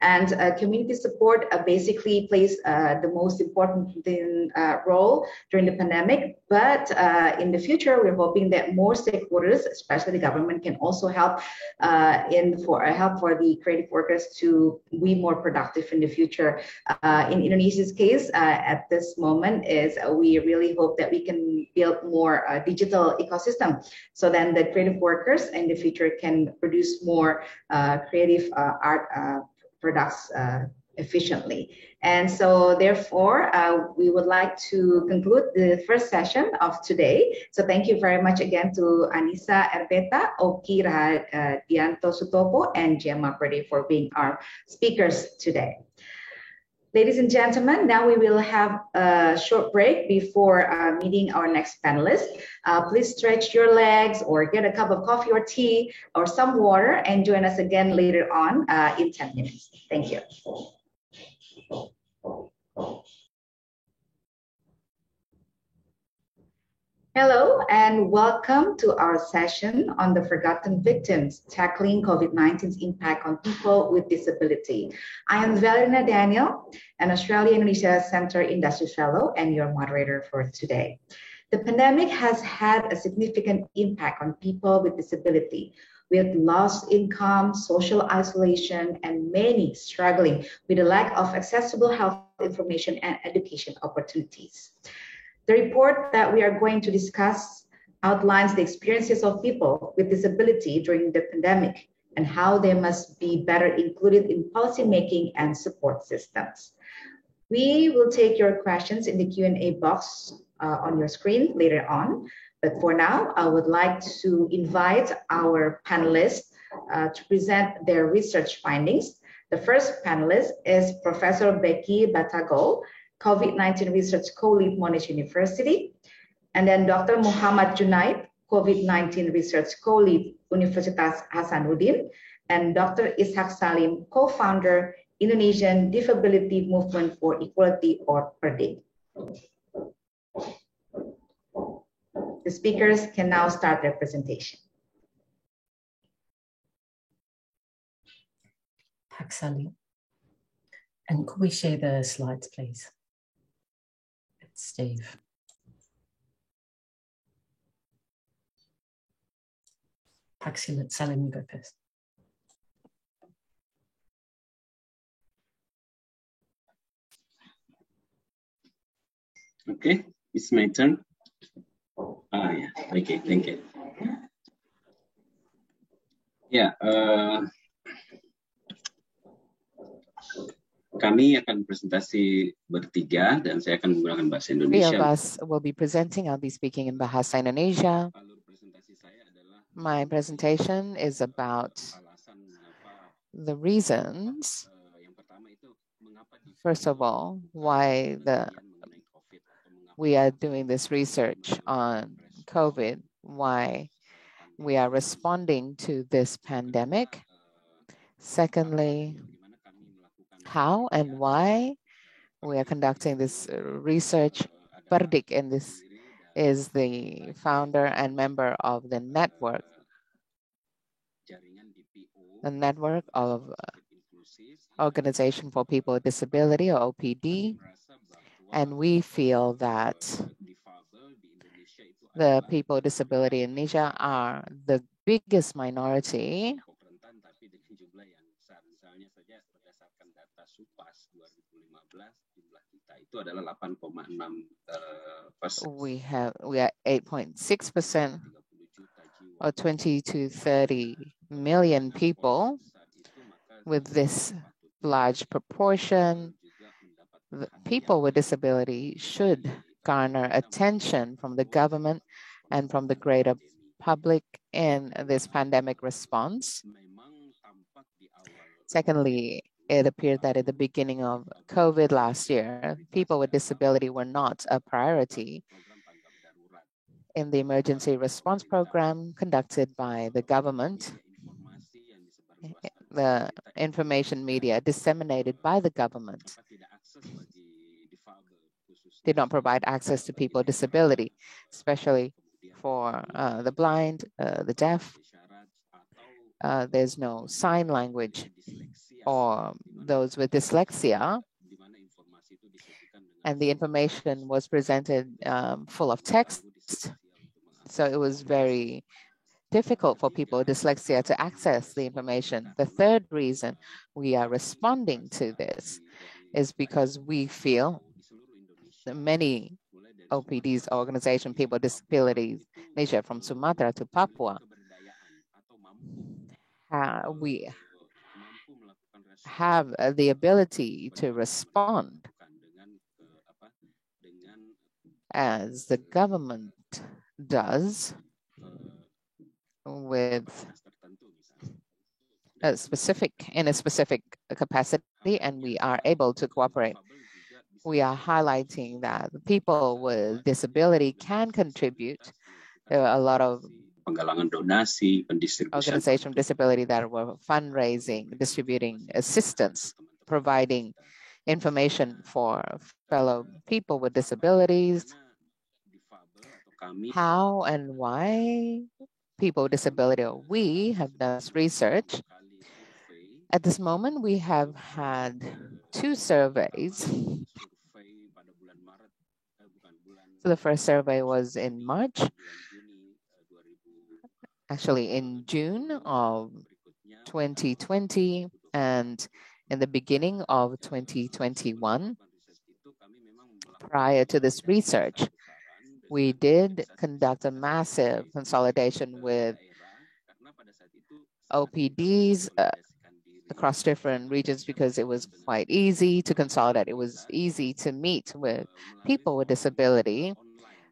And community support basically plays the most important role during the pandemic. But in the future, we're hoping that more stakeholders, especially the government, can also help for the creative workers to be more productive in the future. In Indonesia's case, at this moment, is we really hope that we can build more digital ecosystem, so then the creative workers in the future can produce more creative art products efficiently. And so therefore, we would like to conclude the first session of today. So thank you very much again to Anissa Erpeta, Oki Rahadianto Sutopo, and Gemma Perde for being our speakers today. Ladies and gentlemen, now we will have a short break before meeting our next panelist. Please stretch your legs or get a cup of coffee or tea or some water and join us again later on in 10 minutes. Thank you. Hello and welcome to our session on the Forgotten Victims, Tackling COVID-19's Impact on People with Disability. I am Valerina Daniel, an Australia-Indonesia Center Industry Fellow and your moderator for today. The pandemic has had a significant impact on people with disability, with lost income, social isolation, and many struggling with a lack of accessible health information and education opportunities. The report that we are going to discuss outlines the experiences of people with disability during the pandemic and how they must be better included in policymaking and support systems. We will take your questions in the Q&A box on your screen later on. But for now, I would like to invite our panelists to present their research findings. The first panelist is Professor Becky Batagol, COVID-19 Research Co-Lead Monash University, and then Dr. Muhammad Junaid, COVID-19 Research Co-Lead Universitas Hasanuddin, and Dr. Ishak Salim, co-founder Indonesian Disability Movement for Equality, or PERDIK. The speakers can now start their presentation. Pak Salim. And could we share the slides, please? It's Steve. Pak Salim, you go first. Okay, it's my turn. Yeah, okay, thank you. Ya, kami akan presentasi bertiga dan saya akan menggunakan bahasa Indonesia. Three of us will be presenting. I'll be speaking in Bahasa Indonesia. My presentation is about the reasons, first of all, why we are doing this research on COVID, why we are responding to this pandemic. Secondly, how and why we are conducting this research. PERDIK, and this is the founder and member of the network of Organization for People with Disability, or OPD. And we feel that the people with disability in Indonesia are the biggest minority. We are 8.6%, or 20 to 30 million people. With this large proportion, the people with disability should garner attention from the government and from the greater public in this pandemic response. Secondly, it appeared that at the beginning of COVID last year, people with disability were not a priority in the emergency response program conducted by the government. The information media disseminated by the government did not provide access to people with disability, especially for the blind, the deaf. There's no sign language or those with dyslexia, and the information was presented full of text. So it was very difficult for people with dyslexia to access the information. The third reason we are responding to this is because we feel that many OPDs, organization, people with disabilities, nature from Sumatra to Papua, we have the ability to respond as the government does with in a specific capacity, and we are able to cooperate. We are highlighting that people with disability can contribute. There are a lot of organizations with disability that were fundraising, distributing assistance, providing information for fellow people with disabilities, how and why people with disability, or we have done this research. At this moment, we have had 2 surveys. So the first survey was in March, actually in June of 2020, and in the beginning of 2021. Prior to this research, we did conduct a massive consolidation with OPDs across different regions because it was quite easy to consolidate. It was easy to meet with people with disability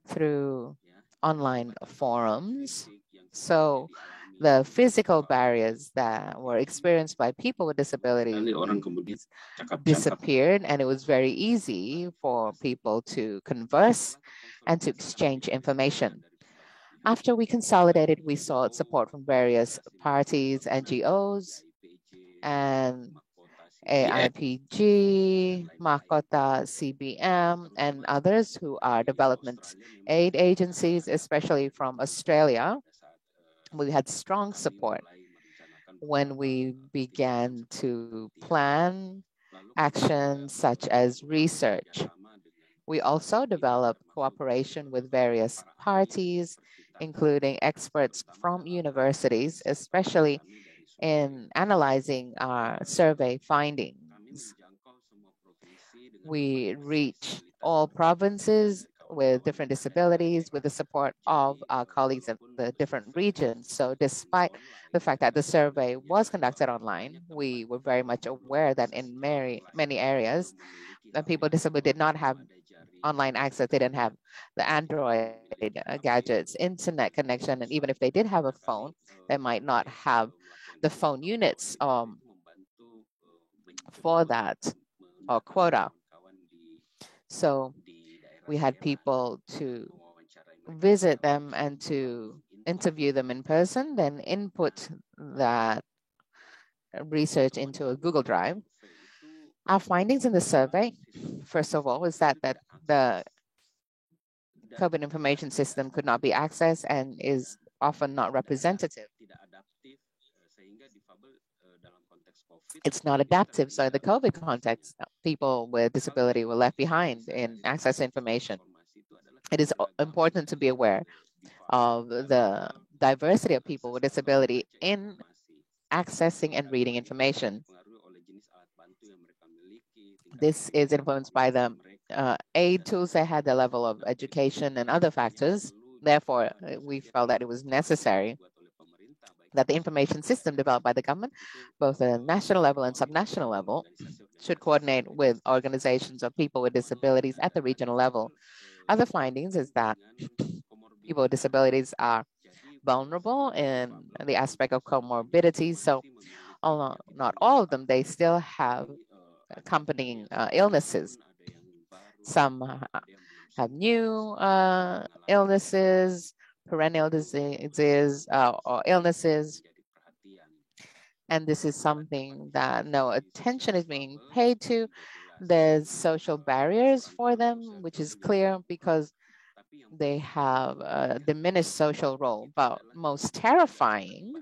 through online forums. So the physical barriers that were experienced by people with disabilities disappeared, and it was very easy for people to converse and to exchange information. After we consolidated, we sought support from various parties, NGOs, and AIPG, Mahkota, CBM, and others who are development aid agencies, especially from Australia. We had strong support when we began to plan actions such as research. We also developed cooperation with various parties, including experts from universities, especially in analyzing our survey findings. We reached all provinces with different disabilities with the support of our colleagues in the different regions. So despite the fact that the survey was conducted online, we were very much aware that in many areas, the people with disability did not have online access. They didn't have the Android gadgets, internet connection, and even if they did have a phone, they might not have the phone units for that or quota. So we had people to visit them and to interview them in person, then input that research into a Google Drive. Our findings in the survey, first of all, was that the COVID information system could not be accessed and is often not representative. It's not adaptive. So in the COVID context, people with disability were left behind in access information. It is important to be aware of the diversity of people with disability in accessing and reading information. This is influenced by the aid tools they had, the level of education and other factors. Therefore, we felt that it was necessary that the information system developed by the government, both at a national level and subnational level, should coordinate with organizations of people with disabilities at the regional level. Other findings is that people with disabilities are vulnerable in the aspect of comorbidities. So not all of them, they still have accompanying illnesses. Some have new illnesses, perennial diseases or illnesses. And this is something that no attention is being paid to. There's social barriers for them, which is clear because they have a diminished social role. But most terrifying,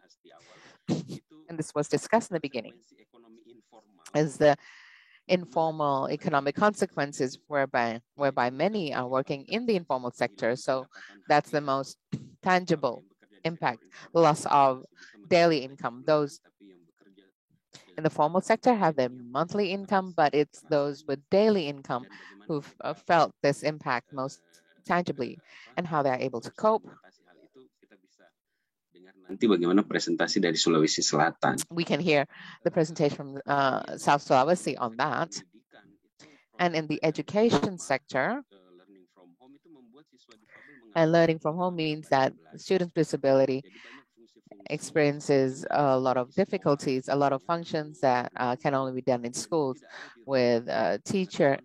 and this was discussed in the beginning, is the informal economic consequences whereby many are working in the informal sector. So that's the most tangible impact, loss of daily income. Those in the formal sector have their monthly income, but it's those with daily income who've felt this impact most tangibly, and how they're able to cope. Nanti bagaimana presentasi dari Sulawesi Selatan. We can hear the presentation from South Sulawesi on that. And in the education sector, and learning from home means that students with disability experiences a lot of difficulties, a lot of functions that can only be done in schools with teacher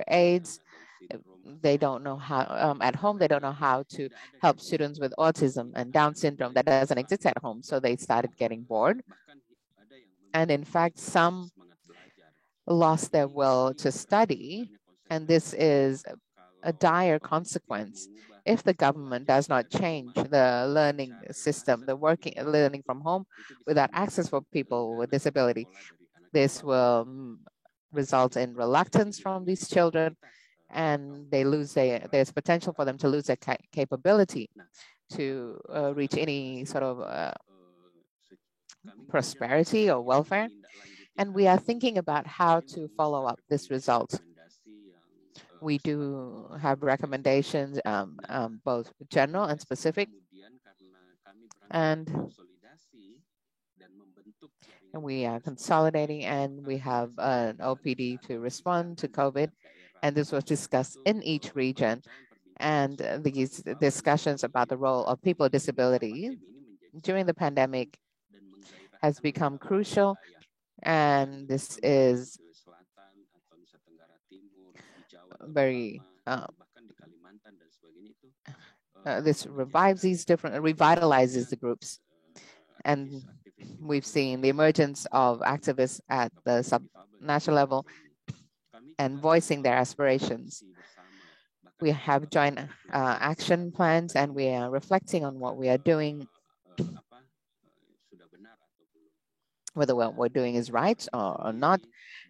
aides. They don't know how, at home, they don't know how to help students with autism and Down syndrome that doesn't exist at home. So they started getting bored. And in fact, some lost their will to study. And this is a dire consequence if the government does not change the learning system, the learning from home without access for people with disability. This will result in reluctance from these children, and they lose there's potential for them to lose their capability to reach any sort of prosperity or welfare. And we are thinking about how to follow up this result. We do have recommendations, both general and specific, and we are consolidating, and we have an OPD to respond to COVID, and this was discussed in each region. And these discussions about the role of people with disability during the pandemic has become crucial, and this is very this revitalizes the groups. And we've seen the emergence of activists at the sub-national level and voicing their aspirations. We have joint action plans, and we are reflecting on what we are doing, whether what we're doing is right or not.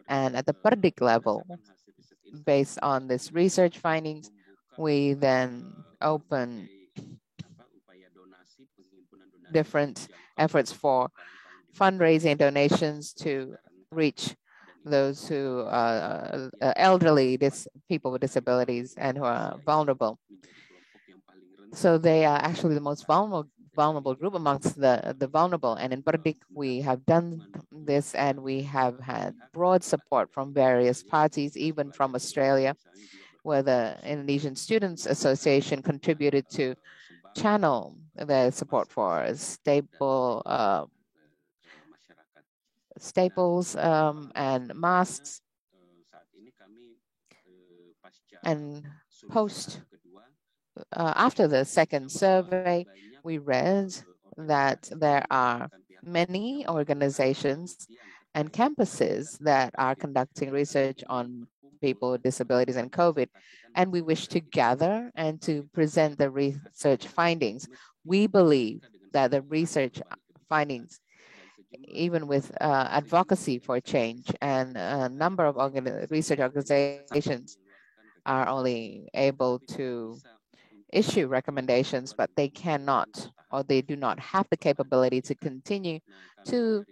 And at the Perdik level, based on this research findings, we then open different efforts for fundraising donations to reach those who are elderly, people with disabilities, and who are vulnerable. So they are actually the most vulnerable group amongst the vulnerable. And in Perdik, we have done this, and we have had broad support from various parties, even from Australia, where the Indonesian Students Association contributed to channel the support for staples and masks. And after the second survey, we read that there are many organizations and campuses that are conducting research on people with disabilities and COVID, and we wish to gather and to present the research findings. We believe that the research findings, even with advocacy for change, and a number of research organizations are only able to issue recommendations, but they cannot, or they do not have the capability to continue to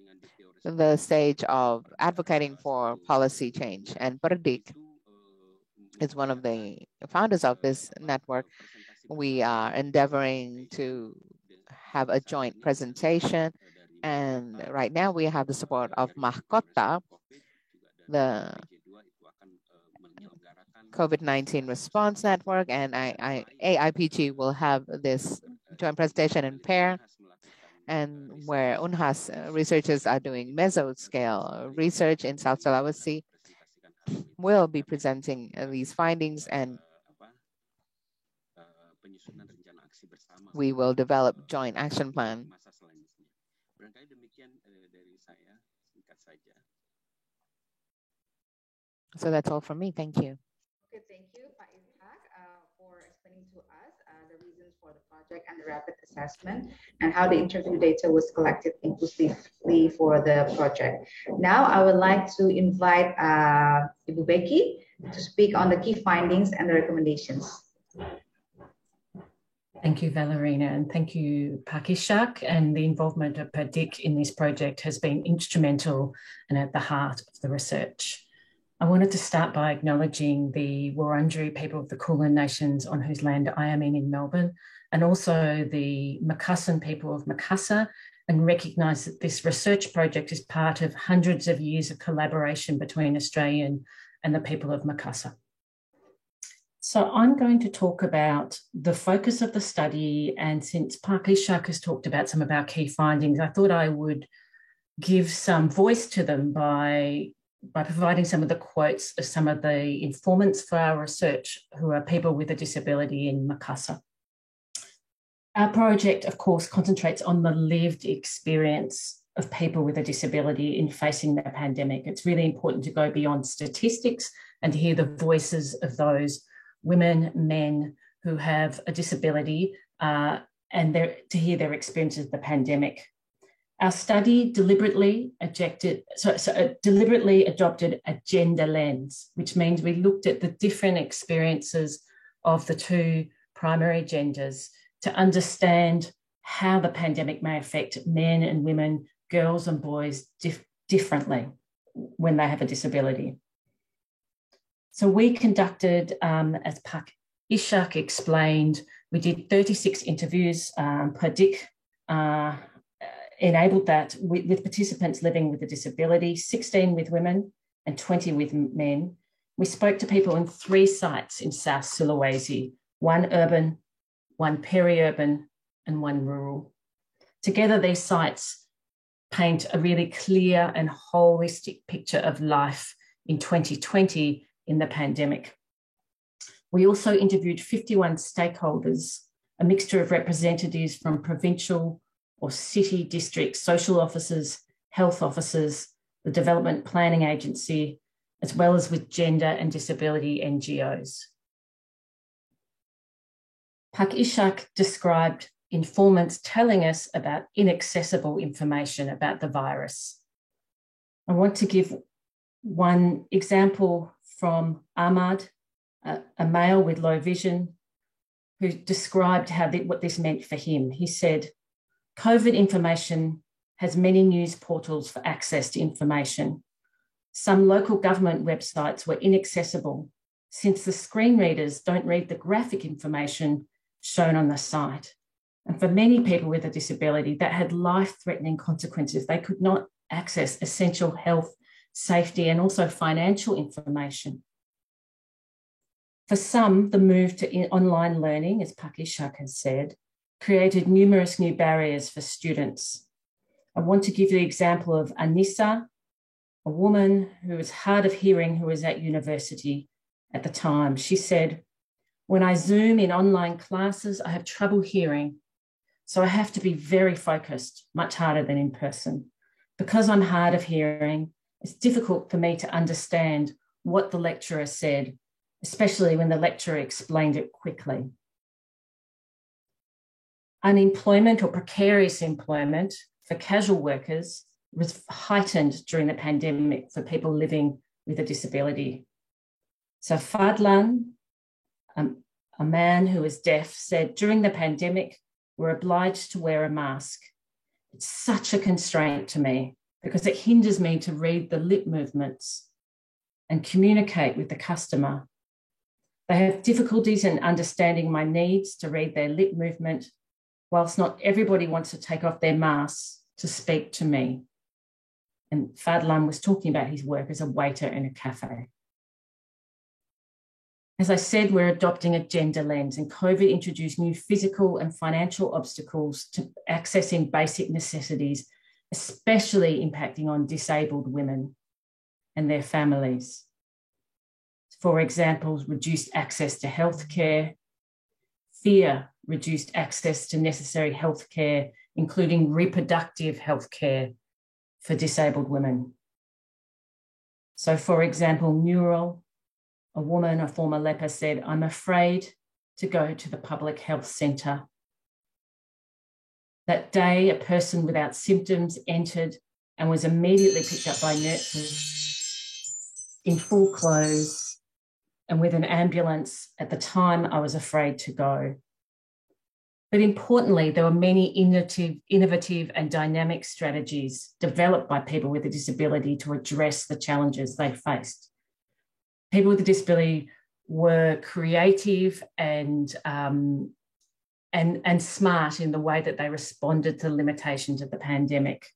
the stage of advocating for policy change. And Perdik is one of the founders of this network. We are endeavoring to have a joint presentation, and right now we have the support of Mahkota, the COVID-19 response network, and AIPG will have this joint presentation in pair, and where UNHAS researchers are doing mesoscale research in South Sulawesi will be presenting these findings, and we will develop joint action plan. So that's all from me. Thank you. Okay, thank you, Pak Ishak, for explaining to us the reasons for the project and the rapid assessment and how the interview data was collected inclusively for the project. Now I would like to invite Ibu Becky to speak on the key findings and the recommendations. Thank you, Valerina, and thank you, Pak Ishak. And the involvement of PERDIC in this project has been instrumental and at the heart of the research. I wanted to start by acknowledging the Wurundjeri people of the Kulin Nations on whose land I am in Melbourne, and also the Makassan people of Makassar, and recognise that this research project is part of hundreds of years of collaboration between Australian and the people of Makassar. So I'm going to talk about the focus of the study, and since Pak Ishak has talked about some of our key findings, I thought I would give some voice to them by providing some of the quotes of some of the informants for our research who are people with a disability in Makassar. Our project, of course, concentrates on the lived experience of people with a disability in facing the pandemic. It's really important to go beyond statistics and to hear the voices of those women, men who have a disability and to hear their experiences of the pandemic. Our study deliberately adopted a gender lens, which means we looked at the different experiences of the two primary genders to understand how the pandemic may affect men and women, girls and boys differently when they have a disability. So we conducted, as Pak Ishak explained, we did 36 interviews. PERDIC enabled that with participants living with a disability, 16 with women and 20 with men. We spoke to people in 3 sites in South Sulawesi, 1 urban, 1 peri-urban and 1 rural. Together, these sites paint a really clear and holistic picture of life in 2020 in the pandemic. We also interviewed 51 stakeholders, a mixture of representatives from provincial or city district social officers, health officers, the Development Planning Agency, as well as with gender and disability NGOs. Pak Ishak described informants telling us about inaccessible information about the virus. I want to give one example from Ahmad, a male with low vision, who described what this meant for him. He said, COVID information has many news portals for access to information. Some local government websites were inaccessible since the screen readers don't read the graphic information shown on the site. And for many people with a disability, that had life-threatening consequences. They could not access essential health, safety, and also financial information. For some, the move to online learning, as Pak Ishak has said, created numerous new barriers for students. I want to give the example of Anissa, a woman who was hard of hearing who was at university at the time. She said, "When I Zoom in online classes, I have trouble hearing, so I have to be very focused, much harder than in person. Because I'm hard of hearing, it's difficult for me to understand what the lecturer said, especially when the lecturer explained it quickly." Unemployment or precarious employment for casual workers was heightened during the pandemic for people living with a disability. So Fadlan, a man who is deaf, said, "During the pandemic, we're obliged to wear a mask. It's such a constraint to me because it hinders me to read the lip movements and communicate with the customer. They have difficulties in understanding my needs to read their lip movement, whilst not everybody wants to take off their masks to speak to me." And Fadlan was talking about his work as a waiter in a cafe. As I said, we're adopting a gender lens, and COVID introduced new physical and financial obstacles to accessing basic necessities, especially impacting on disabled women and their families. For example, reduced access to healthcare, fear reduced access to necessary healthcare, including reproductive healthcare for disabled women. So for example, Neural, a woman, a former leper, said, "I'm afraid to go to the public health centre. That day, a person without symptoms entered and was immediately picked up by nurses in full clothes and with an ambulance. At the time, I was afraid to go. But importantly, there were many innovative and dynamic strategies developed by people with a disability to address the challenges they faced. People with a disability were creative and smart in the way that they responded to the limitations of the pandemic.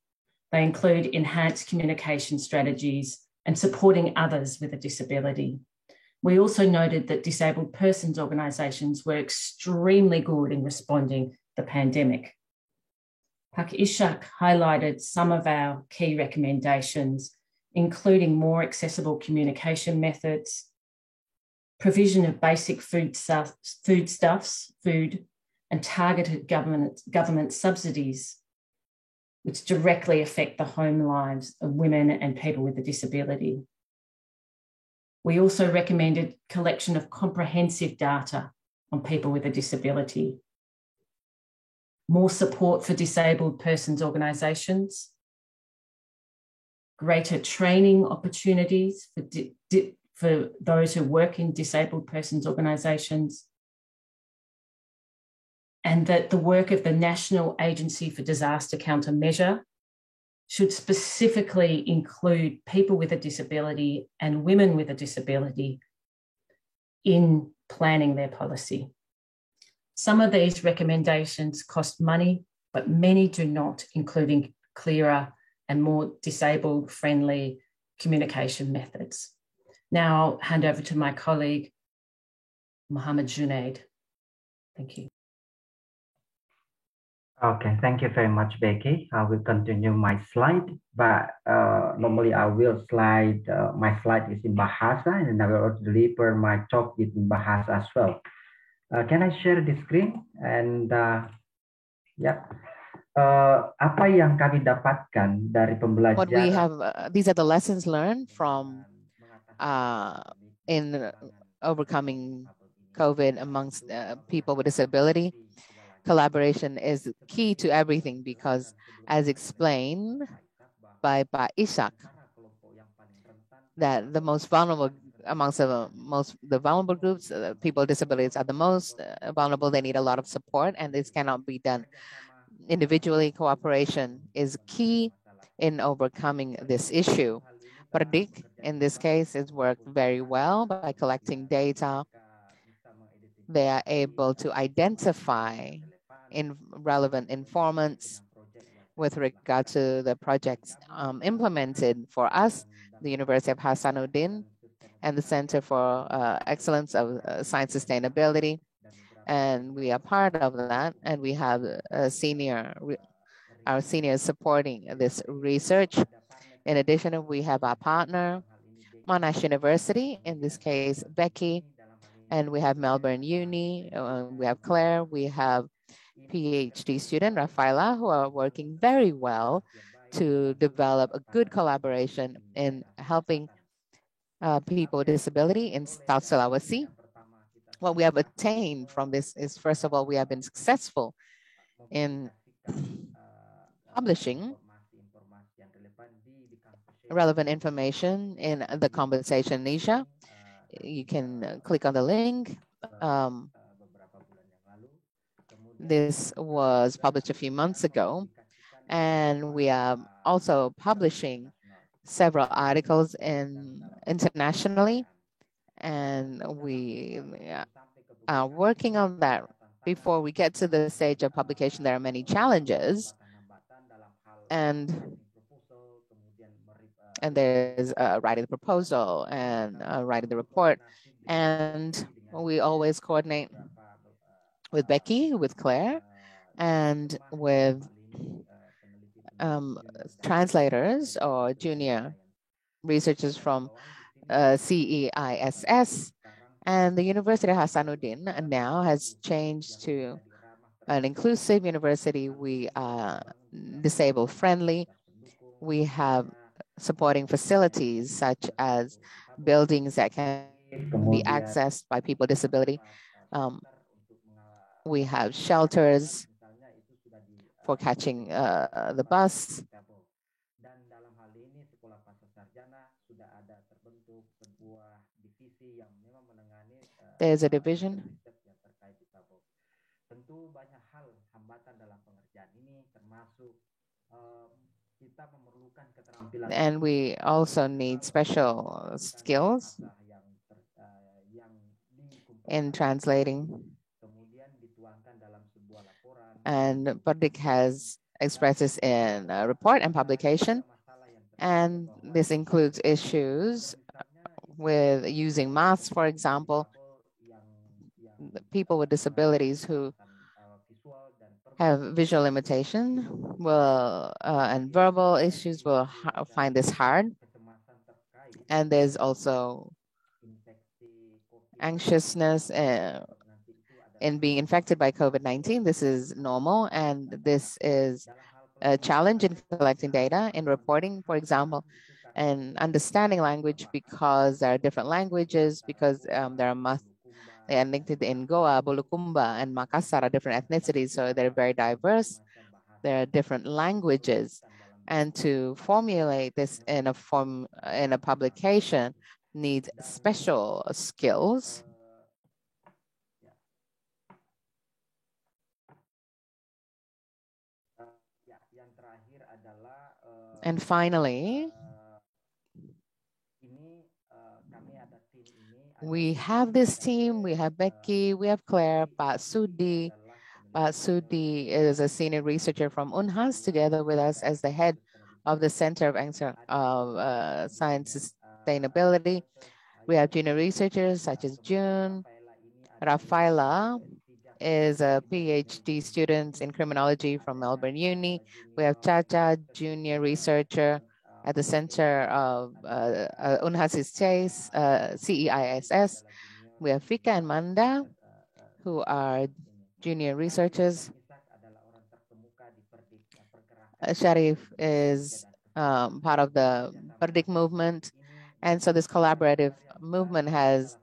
They include enhanced communication strategies and supporting others with a disability. We also noted that disabled persons organisations were extremely good in responding to the pandemic. Pak Ishak highlighted some of our key recommendations, including more accessible communication methods, provision of basic foodstuffs, and targeted government subsidies, which directly affect the home lives of women and people with a disability. We also recommended collection of comprehensive data on people with a disability, more support for disabled persons organisations, greater training opportunities for those who work in disabled persons organisations, and that the work of the National Agency for Disaster Countermeasure should specifically include people with a disability and women with a disability in planning their policy. Some of these recommendations cost money, but many do not, including clearer and more disabled-friendly communication methods. Now I'll hand over to my colleague, Mohammed Junaid. Thank you. Okay, thank you very much, Becky. I will continue my slide, but normally I will slide, my slide is in Bahasa, and I will deliver my talk in Bahasa as well. Can I share the screen? And apa yang kami dapatkan dari pembelajaran? What we have, these are the lessons learned from in overcoming COVID amongst people with disability. Collaboration is key to everything because, as explained by Ishak, that the most vulnerable amongst the vulnerable groups, people with disabilities are the most vulnerable. They need a lot of support, and this cannot be done individually. Cooperation is key in overcoming this issue. Perdik, in this case, has worked very well by collecting data. They are able to identify relevant informants with regard to the projects implemented for us, the University of Hasanuddin and the Center for Excellence of Science Sustainability. And we are part of that, and we have our seniors supporting this research. In addition, we have our partner, Monash University, in this case, Becky, and we have Melbourne Uni, we have Claire, we have PhD student, Rafaela, who are working very well to develop a good collaboration in helping people with disability in South Sulawesi. What we have attained from this is, first of all, we have been successful in publishing relevant information in the Conversation Asia. You can click on the link. This was published a few months ago, and we are also publishing several articles internationally, and we are working on that. Before we get to the stage of publication, there are many challenges, and there's writing the proposal and writing the report, and we always coordinate with Becky, with Claire, and with translators or junior researchers from CEISS. And the University of Hasanuddin now has changed to an inclusive university. We are disabled friendly. We have supporting facilities such as buildings that can be accessed by people with disability. We have shelters for catching the bus. There's a division. And we also need special skills in translating. And Perdik has expressed this in a report and publication. And this includes issues with using masks, for example. People with disabilities who have visual limitation will and verbal issues will find this hard. And there's also anxiousness in being infected by COVID-19. This is normal, and this is a challenge in collecting data, in reporting, for example, and understanding language, because there are different languages, because there are they are linked in Goa, Bulukumba, and Makassar are different ethnicities, so they're very diverse. There are different languages, and to formulate this in a publication needs special skills. And finally, we have this team. We have Becky, we have Claire, Pak Sudi. Pak Sudi is a senior researcher from UNHAS, together with us as the head of the Center of Science Sustainability. We have junior researchers such as June. Rafaela is a PhD student in criminology from Melbourne Uni. We have Chacha, junior researcher at the Center of UNHAS CEISS. We have Fika and Manda, who are junior researchers. Sharif is part of the Perdik movement. And so this collaborative movement has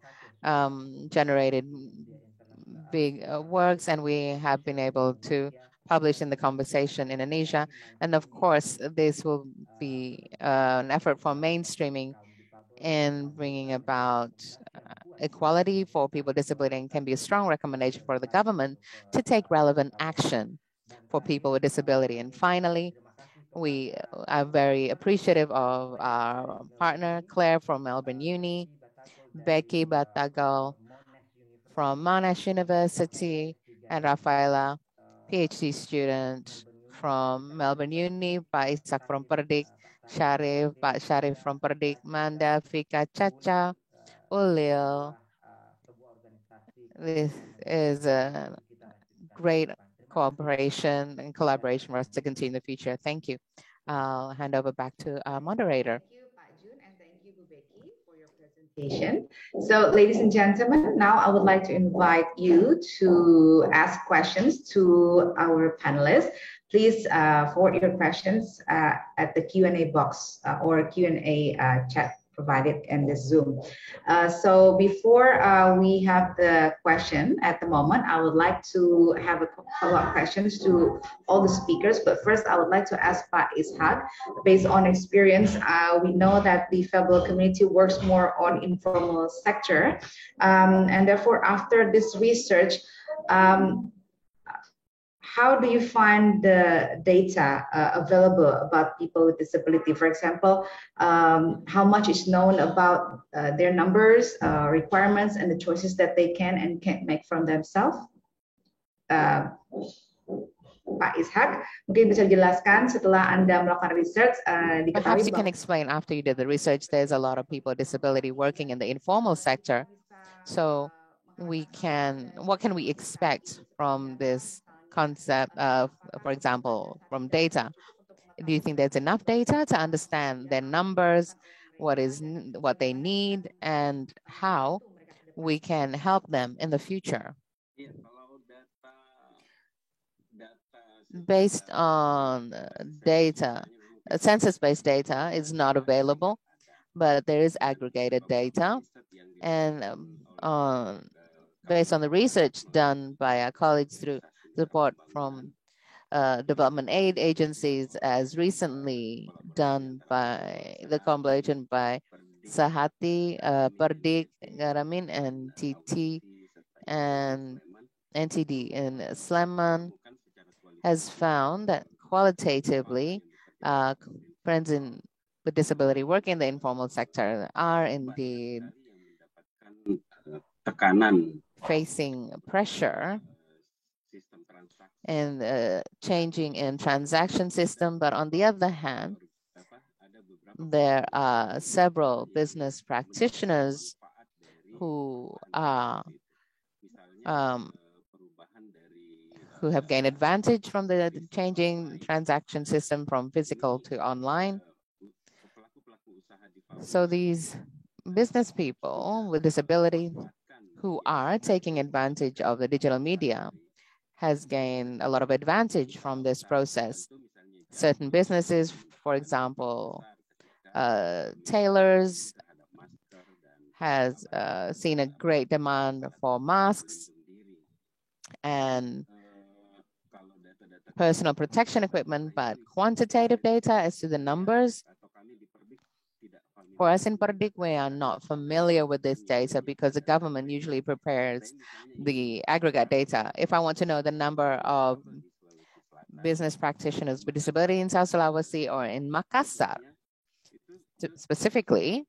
generated big works, and we have been able to publish in the Conversation Indonesia. And of course, this will be an effort for mainstreaming in bringing about equality for people with disability, and can be a strong recommendation for the government to take relevant action for people with disability. And finally, we are very appreciative of our partner, Claire from Melbourne Uni, Becky Batagal from Monash University, and Rafaela, PhD student from Melbourne Uni, Pak Isak from Perdik, Pak Sharif from Perdik, Manda, Fika, Chacha, Ulil. This is a great cooperation and collaboration for us to continue in the future. Thank you. I'll hand over back to our moderator. Thank you, Pak Jun, and thank you, Bu Becky, for your presentation. So, ladies and gentlemen, now I would like to invite you to ask questions to our panelists. Please forward your questions at the Q&A box or Q&A chat provided in this Zoom. So before we have the question at the moment, I would like to have a follow-up questions to all the speakers. But first, I would like to ask Pak Ishak, based on experience, we know that the Febrile community works more on informal sector. And therefore, after this research, how do you find the data available about people with disability? For example, how much is known about their numbers, requirements, and the choices that they can and can't make from themselves? Pak Ishak, mungkin bisa dijelaskan setelah Anda melakukan research. Perhaps you can explain, after you did the research, there's a lot of people with disability working in the informal sector. So what can we expect from this concept of, for example, from data? Do you think there's enough data to understand their numbers, what they need, and how we can help them in the future? Based on data, census-based data is not available, but there is aggregated data, and based on the research done by our colleagues through support from development aid agencies, as recently done by the compilation by Sahati, Perdik, Garamin, and TT and NTD in Sleman, has found that qualitatively friends with disability working in the informal sector are indeed facing pressure in changing in transaction system. But on the other hand, there are several business practitioners who are who have gained advantage from the changing transaction system from physical to online. So these business people with disability who are taking advantage of the digital media has gained a lot of advantage from this process. Certain businesses, for example, tailors, has seen a great demand for masks and personal protection equipment, but quantitative data as to the numbers, for us in Perdik, we are not familiar with this data because the government usually prepares the aggregate data. If I want to know the number of business practitioners with disability in South Sulawesi or in Makassar specifically,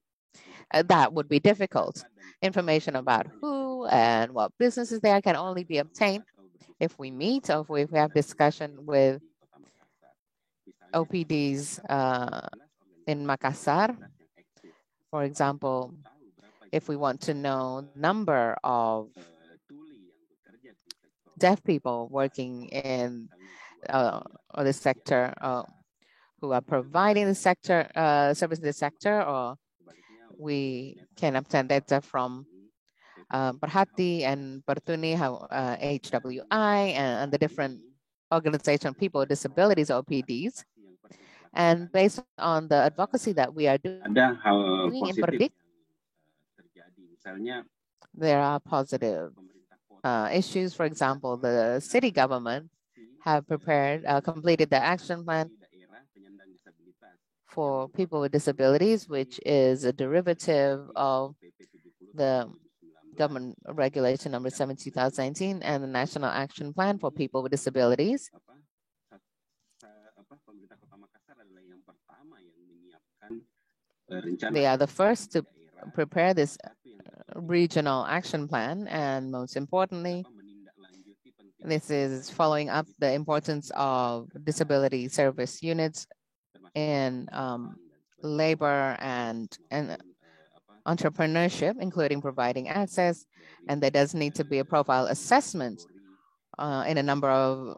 that would be difficult. Information about who and what businesses there can only be obtained if we meet or if we have discussion with OPDs in Makassar. For example, if we want to know number of deaf people working in or the sector who are providing the sector service in the sector, or we can obtain data from Perhati and Pertuni, HWI, and the different organization people with disabilities, OPDs. And based on the advocacy that we are doing in Perdik, there are positive issues. For example, the city government have completed the action plan for people with disabilities, which is a derivative of the government regulation number 7, 2019, and the National Action Plan for People with Disabilities. They are the first to prepare this regional action plan, and most importantly, this is following up the importance of disability service units in labor and entrepreneurship, including providing access, and there does need to be a profile assessment in a number of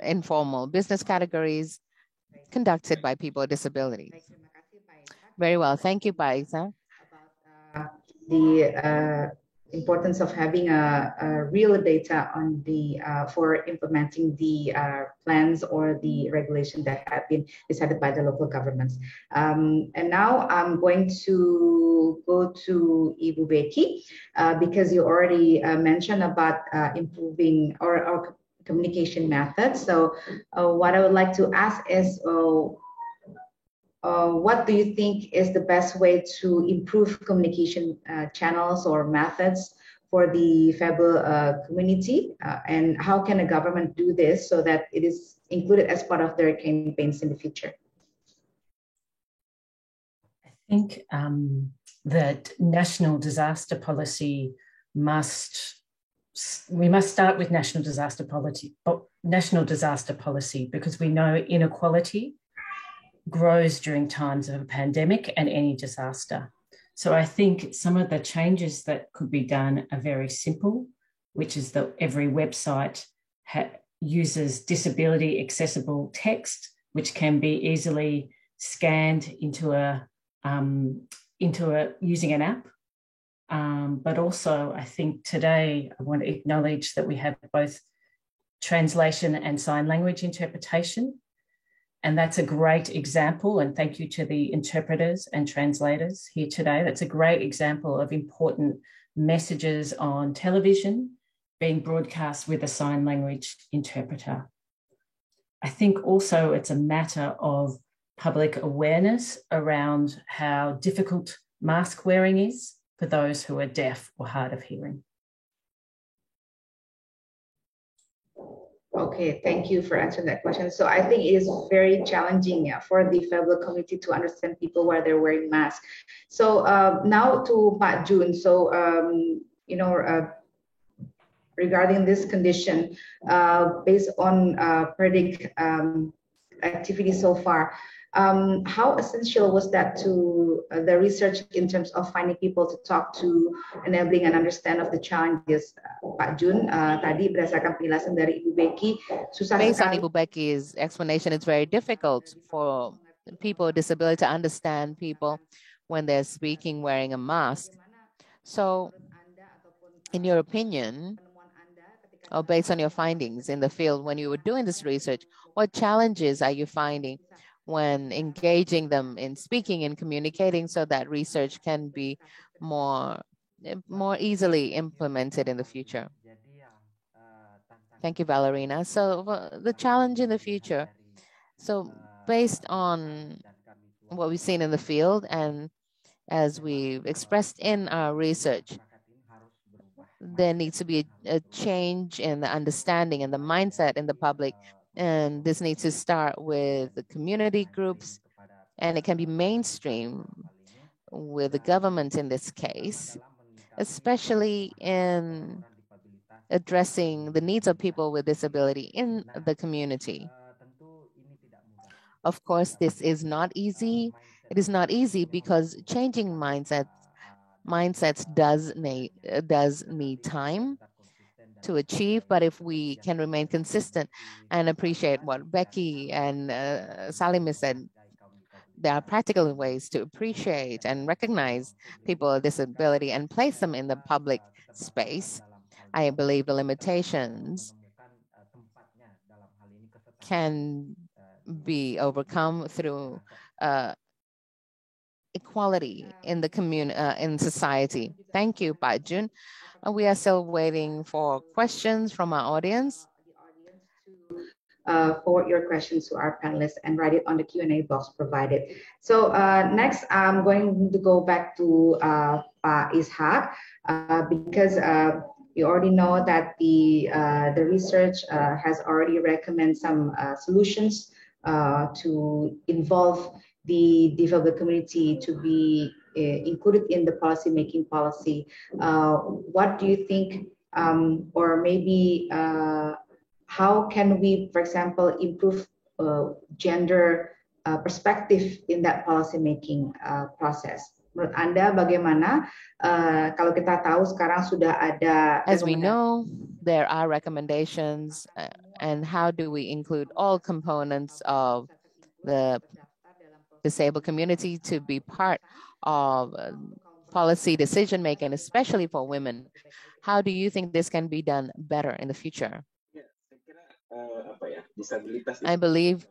informal business categories conducted by people with disabilities. Very well, thank you, Pak Isa. About the importance of having a real data on the for implementing the plans or the regulation that have been decided by the local governments. And now I'm going to go to Ibu Becky because you already mentioned about improving our communication methods. So what I would like to ask is, what do you think is the best way to improve communication channels or methods for the FEBL community? And how can a government do this so that it is included as part of their campaigns in the future? I think that national disaster policy we must start with national disaster policy because we know inequality grows during times of a pandemic and any disaster. So I think some of the changes that could be done are very simple, which is that every website uses disability accessible text, which can be easily scanned into using an app. But also I think today I want to acknowledge that we have both translation and sign language interpretation. And that's a great example, and thank you to the interpreters and translators here today. That's a great example of important messages on television being broadcast with a sign language interpreter. I think also it's a matter of public awareness around how difficult mask wearing is for those who are deaf or hard of hearing. Okay, thank you for answering that question. So I think it is very challenging for the Febrile community to understand people while they're wearing masks. So now to Pak Jun. So, regarding this condition, based on PREDIC activity so far, how essential was that to the research in terms of finding people to talk to, enabling an understand of the challenges? Pak Jun, tadi berdasarkan penjelasan dari Ibu Becky, susah based on sekali. Ibu Becky's explanation, it's very difficult for people with disability to understand people when they're speaking wearing a mask. So, in your opinion, or based on your findings in the field when you were doing this research, what challenges are you finding when engaging them in speaking and communicating so that research can be more easily implemented in the future? Thank you, Valerina. So the challenge in the future, so based on what we've seen in the field and as we've expressed in our research, there needs to be a change in the understanding and the mindset in the public. And this needs to start with the community groups, and it can be mainstream with the government in this case, especially in addressing the needs of people with disability in the community. Of course, this is not easy. It is not easy because changing mindsets does need time to achieve, but if we can remain consistent and appreciate what Becky and Salim said, there are practical ways to appreciate and recognize people with disability and place them in the public space. I believe the limitations can be overcome through equality in the community, in society. Thank you, Pak Jun. We are still waiting for questions from our audience. Forward your questions to our panelists and write it on the Q&A box provided. So next, I'm going to go back to Pak Ishak because you already know that the research has already recommended some solutions to involve the disability community to be included in the policy-making policy. What do you think, or maybe how can we, for example, improve gender perspective in that policy-making process? Menurut Anda bagaimana kalau kita tahu sekarang sudah ada... As we know, there are recommendations, and how do we include all components of the disabled community to be part of policy decision-making, especially for women? How do you think this can be done better in the future? I believe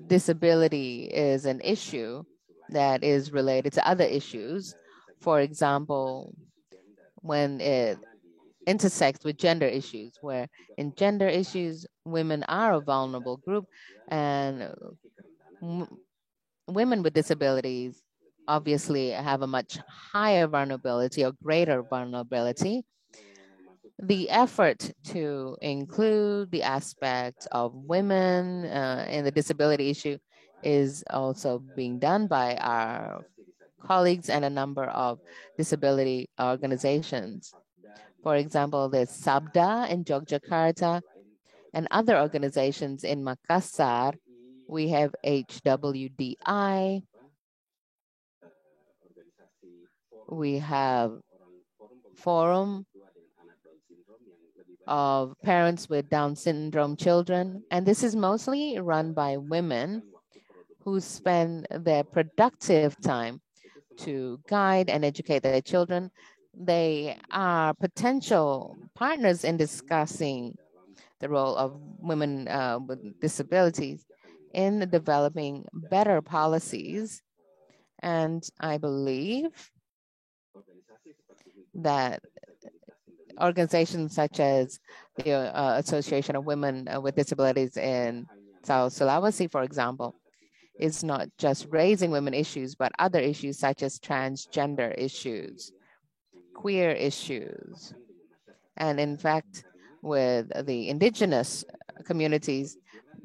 disability is an issue that is related to other issues. For example, when it intersects with gender issues, where in gender issues, women are a vulnerable group, and women with disabilities obviously have a much higher vulnerability or greater vulnerability. The effort to include the aspect of women in the disability issue is also being done by our colleagues and a number of disability organizations. For example, there's Sabda in Yogyakarta and other organizations in Makassar. We have HWDI. We have Forum of Parents with Down Syndrome Children. And this is mostly run by women who spend their productive time to guide and educate their children. They are potential partners in discussing the role of women with disabilities in developing better policies. And I believe that organizations such as the Association of Women with Disabilities in South Sulawesi, for example, is not just raising women issues, but other issues such as transgender issues, queer issues. And in fact, with the indigenous communities,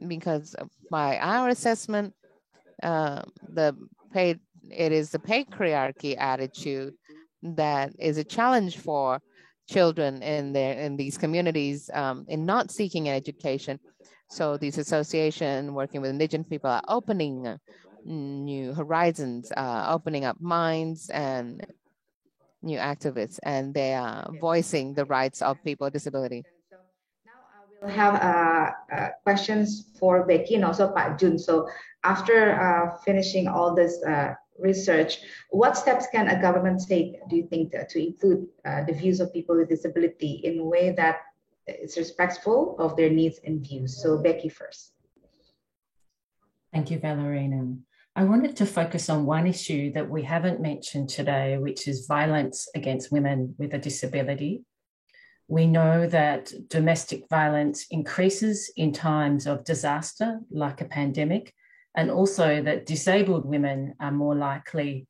because by our assessment, it is the patriarchy attitude that is a challenge for children in these communities in not seeking an education. So this association working with indigenous people are opening new horizons, opening up minds and new activists, and they are voicing the rights of people with disability. We'll have questions for Becky and also Pak Jun. So after finishing all this research, what steps can a government take, do you think, to include the views of people with disability in a way that is respectful of their needs and views? So Becky first. Thank you, Valerina. I wanted to focus on one issue that we haven't mentioned today, which is violence against women with a disability. We know that domestic violence increases in times of disaster, like a pandemic, and also that disabled women are more likely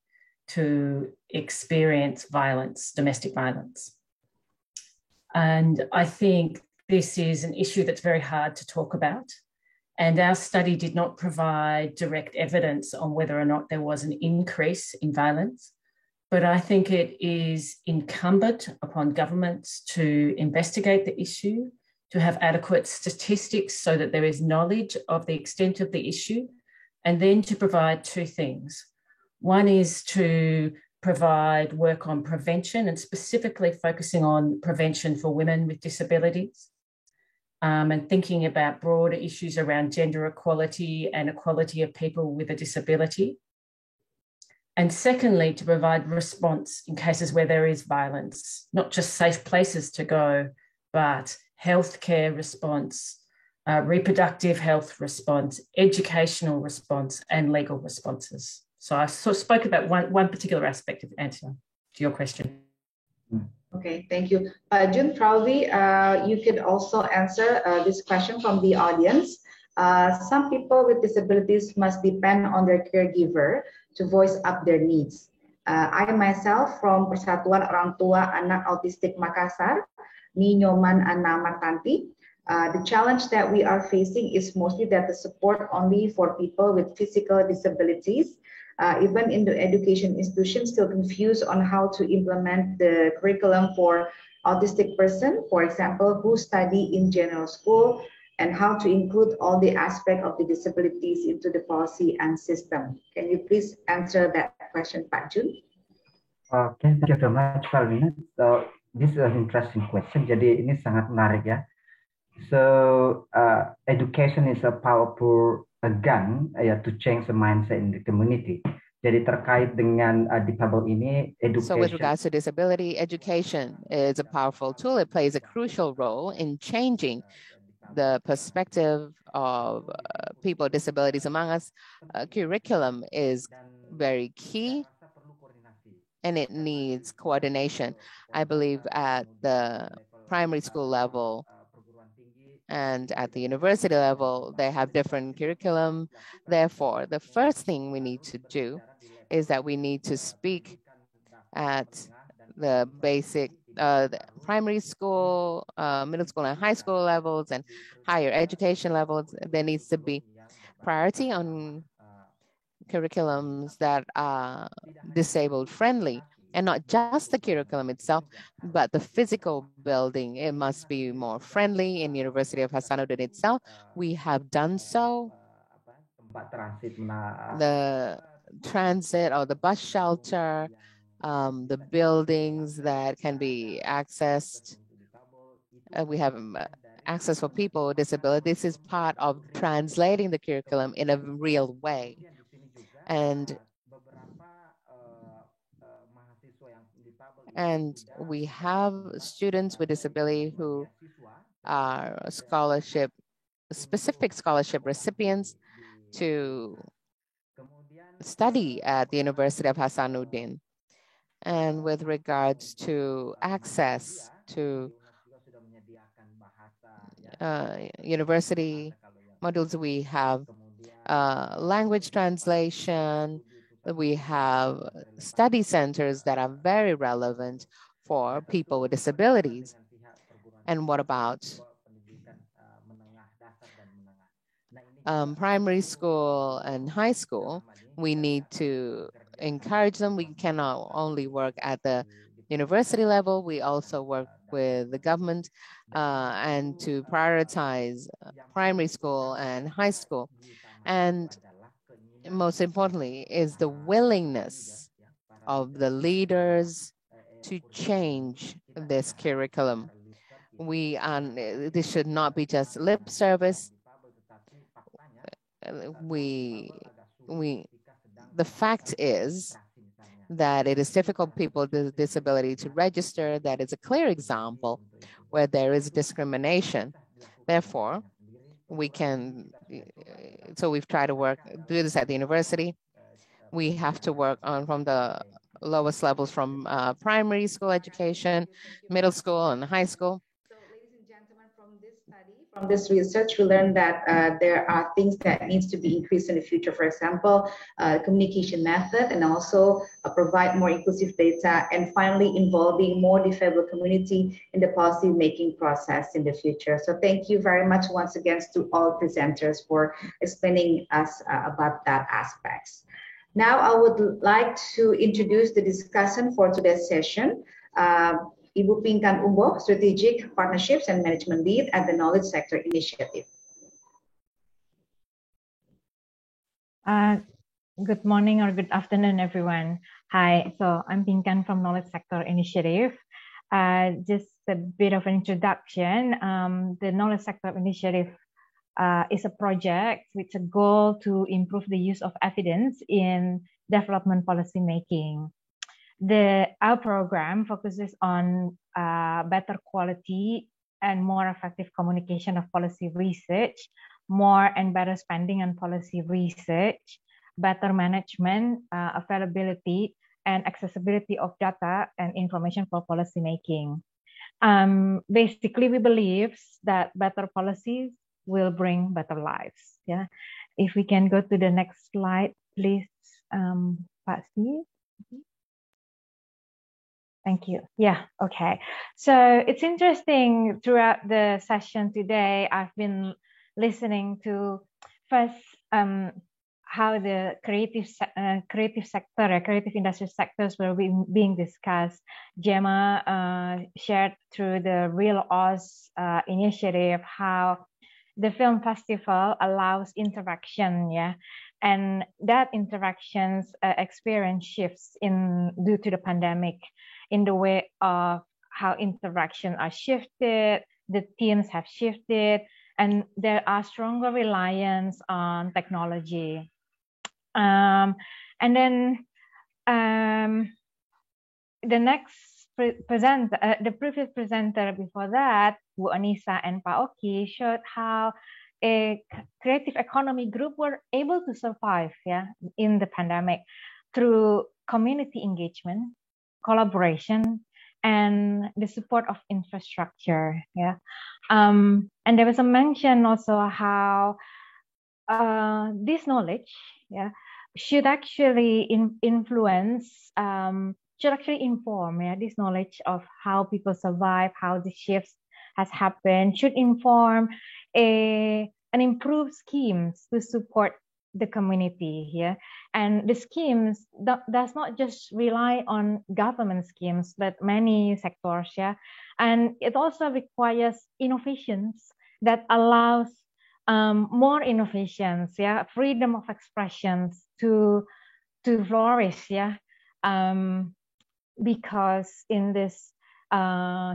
to experience violence, domestic violence. And I think this is an issue that's very hard to talk about. And our study did not provide direct evidence on whether or not there was an increase in violence. But I think it is incumbent upon governments to investigate the issue, to have adequate statistics so that there is knowledge of the extent of the issue, and then to provide two things. One is to provide work on prevention and specifically focusing on prevention for women with disabilities, and thinking about broader issues around gender equality and equality of people with a disability. And secondly, to provide response in cases where there is violence, not just safe places to go, but healthcare response, reproductive health response, educational response, and legal responses. So I sort of spoke about one particular aspect of answer to your question. Okay, thank you. Jun, probably you could also answer this question from the audience. Some people with disabilities must depend on their caregiver to voice up their needs. I myself from Persatuan Orang Tua Anak Autistik Makassar, Ni Nyoman Ana Martanti. The challenge that we are facing is mostly that the support only for people with physical disabilities. Even in the education institutions, still confused on how to implement the curriculum for autistic person, for example, who study in general school, and how to include all the aspect of the disabilities into the policy and system. Can you please answer that question, Pak Jun? Okay, thank you very much, Valina. So this is an interesting question. Jadi ini sangat menarik ya. So education is a powerful gun to change the mindset in the community. Jadi terkait dengan disable ini, education. So with regards to disability, education is a powerful tool. It plays a crucial role in changing the perspective of people with disabilities among us. Curriculum is very key and it needs coordination. I believe at the primary school level and at the university level, they have different curriculum. Therefore, the first thing we need to do is that we need to speak at the basic the primary school, middle school and high school levels and higher education levels. There needs to be priority on curriculums that are disabled friendly, and not just the curriculum itself, but the physical building. It must be more friendly. In University of Hasanuddin itself, we have done so. The transit or the bus shelter, the buildings that can be accessed. We have access for people with disabilities. This is part of translating the curriculum in a real way. And we have students with disability who are specific scholarship recipients to study at the University of Hasanuddin. And with regards to access to university modules, we have language translation, we have study centers that are very relevant for people with disabilities. And what about primary school and high school? We need to encourage them. We cannot only work at the university level, we also work with the government and to prioritize primary school and high school. And most importantly is the willingness of the leaders to change this curriculum. This should not be just lip service. The fact is that it is difficult for people with disability to register. That is a clear example where there is discrimination. Therefore, we've tried to do this at the university. We have to work on from the lowest levels, from primary school education, middle school, and high school. From this research, we learned that there are things that needs to be increased in the future. For example, communication method, and also provide more inclusive data, and finally involving more disabled community in the policy making process in the future. So thank you very much once again to all presenters for explaining us about that aspects. Now I would like to introduce the discussion for today's session. Ibu Pinkan Umbo, Strategic Partnerships and Management Lead at the Knowledge Sector Initiative. Good morning or good afternoon, everyone. Hi, so I'm Pinkan from Knowledge Sector Initiative. Just a bit of an introduction. The Knowledge Sector Initiative is a project with a goal to improve the use of evidence in development policy making. Our program focuses on better quality and more effective communication of policy research, more and better spending on policy research, better management, availability, and accessibility of data and information for policy making. Basically, we believe that better policies will bring better lives. Yeah, if we can go to the next slide, please, Pak Steve. Thank you. Yeah, okay. So it's interesting throughout the session today, I've been listening to first how the creative sector, creative industry sectors were being discussed. Gemma shared through the Real Oz initiative how the film festival allows interaction, yeah, and that interactions experience shifts due to the pandemic, in the way of how interactions are shifted, the teams have shifted, and there are stronger reliance on technology. And then the next presenter, the previous presenter before that, Bu Anissa and Pak Oki, showed how a creative economy group were able to survive, yeah, in the pandemic through community engagement, collaboration, and the support of infrastructure. Yeah, and there was a mention also how this knowledge, yeah, should actually influence, should actually inform, yeah, this knowledge of how people survive, how the shifts has happened, should inform and improve schemes to support the community here. And the schemes does not just rely on government schemes, but many sectors, yeah. And it also requires innovations that allows more innovations, yeah, freedom of expressions to flourish, yeah. Because in this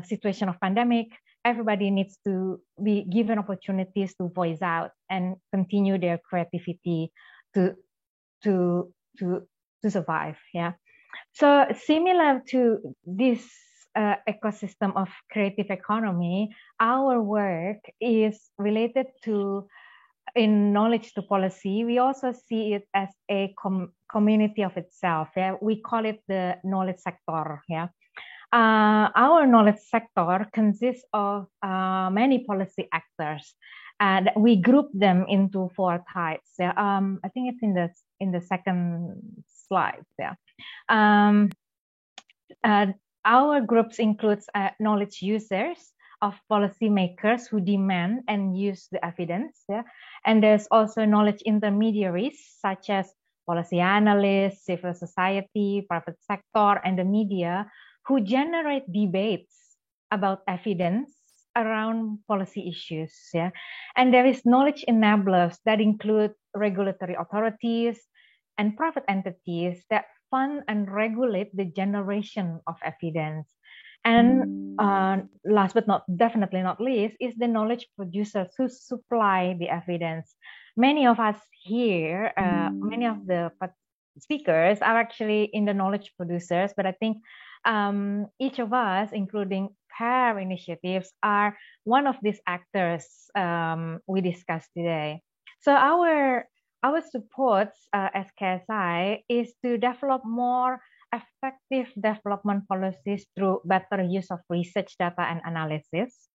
situation of pandemic, everybody needs to be given opportunities to voice out and continue their creativity to survive. Yeah. So similar to this ecosystem of creative economy, our work is related to in knowledge to policy, we also see it as a community of itself. Yeah? We call it the knowledge sector. Yeah? Our knowledge sector consists of many policy actors, and we group them into 4 types. Yeah? I think it's in the second slide. Yeah. Our groups includes knowledge users of policymakers who demand and use the evidence. Yeah? And there's also knowledge intermediaries such as policy analysts, civil society, private sector, and the media who generate debates about evidence around policy issues. Yeah? And there is knowledge enablers that include regulatory authorities and private entities that fund and regulate the generation of evidence. And last but definitely not least, is the knowledge producers who supply the evidence. Many of us here, many of the speakers are actually in the knowledge producers, but I think each of us, including PAIR initiatives, are one of these actors we discussed today. So our supports as KSI is to develop more effective development policies through better use of research data and analysis.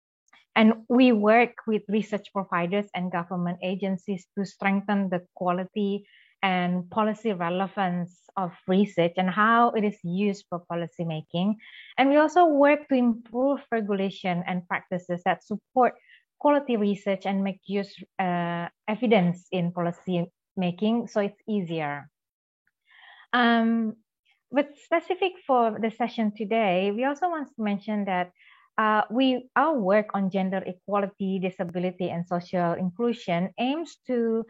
And we work with research providers and government agencies to strengthen the quality and policy relevance of research and how it is used for policy making. And we also work to improve regulation and practices that support quality research and make use evidence in policy making so it's easier. But specific for the session today, we also want to mention that our work on gender equality, disability, and social inclusion aims to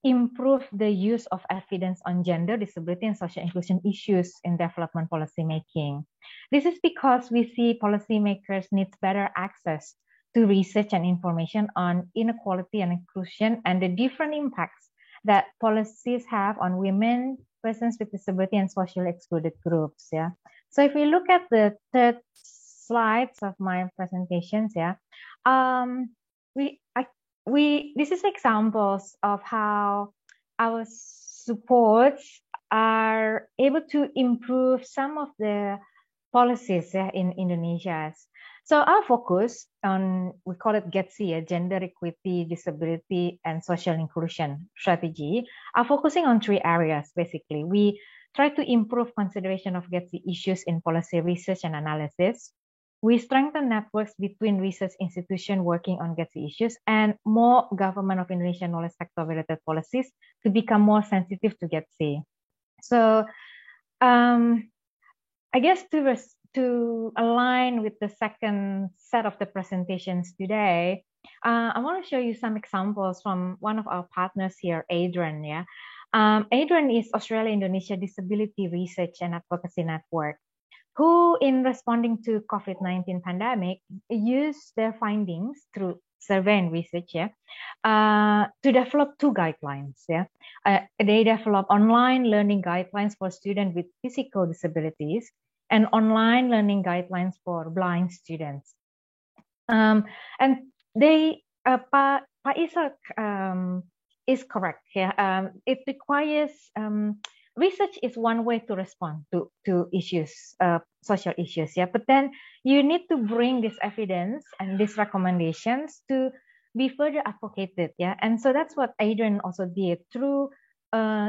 improve the use of evidence on gender, disability, and social inclusion issues in development policy making. This is because we see policymakers need better access to research and information on inequality and inclusion and the different impacts that policies have on women, persons with disability, and socially excluded groups. Yeah. So if we look at the third slides of my presentations, yeah, this is examples of how our supports are able to improve some of the policies in Indonesia. So our focus on, we call it GETSI, gender equity, disability, and social inclusion strategy, are focusing on 3 areas, basically. We try to improve consideration of GETSI issues in policy research and analysis. We strengthen networks between research institutions working on GETSI issues and more government of Indonesia knowledge sector related policies to become more sensitive to GETSI. So I guess to align with the second set of the presentations today, I want to show you some examples from one of our partners here, ADREN. Yeah, ADREN is Australia-Indonesia Disability Research and Advocacy Network, who, in responding to COVID-19 pandemic, used their findings through survey and research, yeah, to develop 2 guidelines. Yeah, they develop online learning guidelines for students with physical disabilities and online learning guidelines for blind students. And they, Pak Ishak is correct. Yeah, it requires research is one way to respond to issues, social issues. Yeah, but then you need to bring this evidence and these recommendations to be further advocated. Yeah, and so that's what ADREN also did through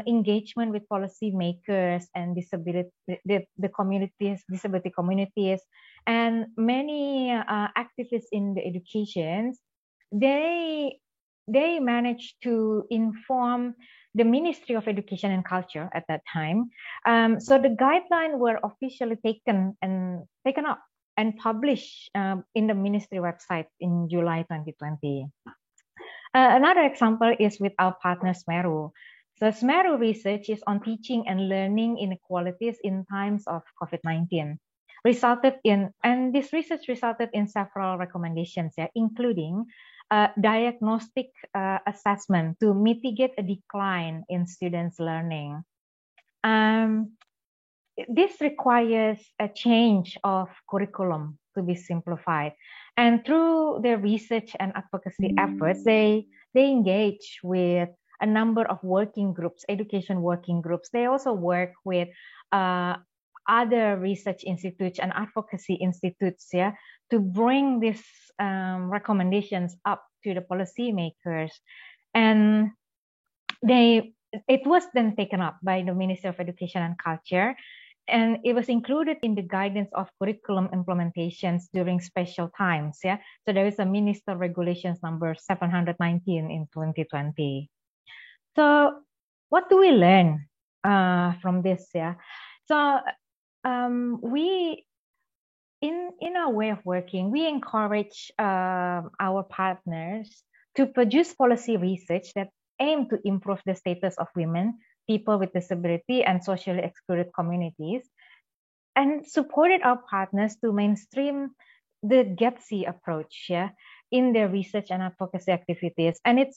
engagement with policymakers and the communities, disability communities, and many activists in the education. They managed to inform the Ministry of Education and Culture at that time. So the guidelines were officially taken up and published in the ministry website in July 2020. Another example is with our partner SMERU. So SMERU research is on teaching and learning inequalities in times of COVID-19. And this research resulted in several recommendations, yeah, including diagnostic assessment to mitigate a decline in students' learning. This requires a change of curriculum to be simplified. And through their research and advocacy efforts, they they engage with a number of working groups, education working groups. They also work with other research institutes and advocacy institutes, yeah, to bring these recommendations up to the policymakers. And it was then taken up by the Ministry of Education and Culture, and it was included in the guidance of curriculum implementations during special times. Yeah, so there is a Minister Regulations number 719 in 2020. So what do we learn from this? Yeah, so we in our way of working, we encourage our partners to produce policy research that aim to improve the status of women, people with disability, and socially excluded communities, and supported our partners to mainstream the GETSI approach, yeah, in their research and advocacy activities. And it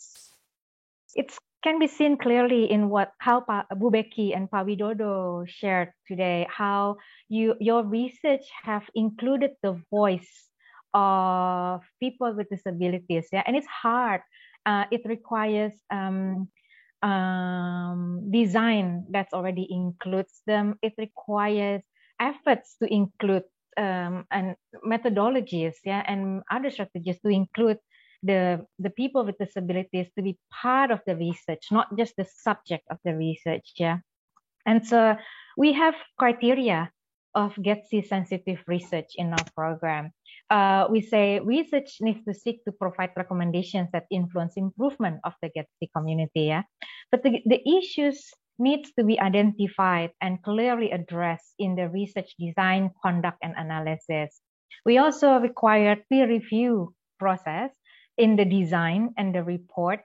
can be seen clearly in how Bu Becky and Pak Widodo shared today, how your research have included the voice of people with disabilities, yeah, and it's hard. It requires design that's already includes them. It requires efforts to include and methodologies, yeah, and other strategies to include the people with disabilities to be part of the research, not just the subject of the research, yeah. And so we have criteria of GETSI sensitive research in our program. We say research needs to seek to provide recommendations that influence improvement of the GETSI community, yeah. But the issues needs to be identified and clearly addressed in the research design, conduct, and analysis. We also require peer review process in the design and the report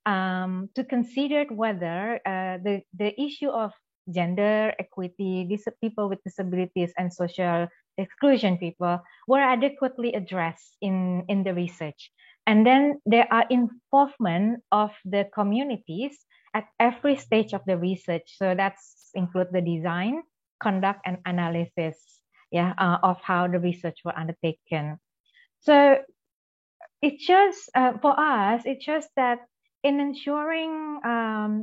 to consider whether the issue of gender equity, people with disabilities, and social exclusion people were adequately addressed in the research. And then there are involvement of the communities at every stage of the research. So that's include the design, conduct, and analysis, yeah, of how the research were undertaken. So it shows, for us, it shows that in ensuring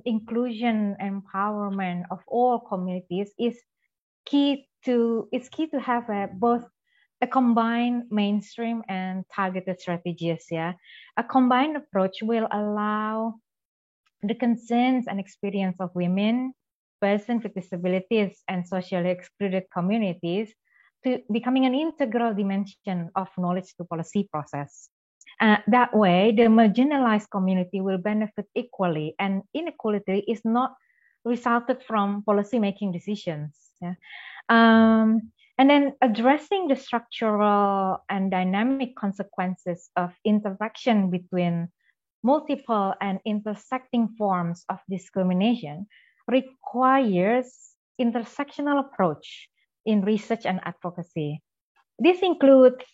inclusion and empowerment of all communities is key to have both a combined mainstream and targeted strategies. Yeah, a combined approach will allow the concerns and experience of women, persons with disabilities, and socially excluded communities to becoming an integral dimension of knowledge to policy process. That way, the marginalized community will benefit equally, and inequality is not resulted from policy-making decisions. Yeah? And then addressing the structural and dynamic consequences of interaction between multiple and intersecting forms of discrimination requires intersectional approach in research and advocacy. This includes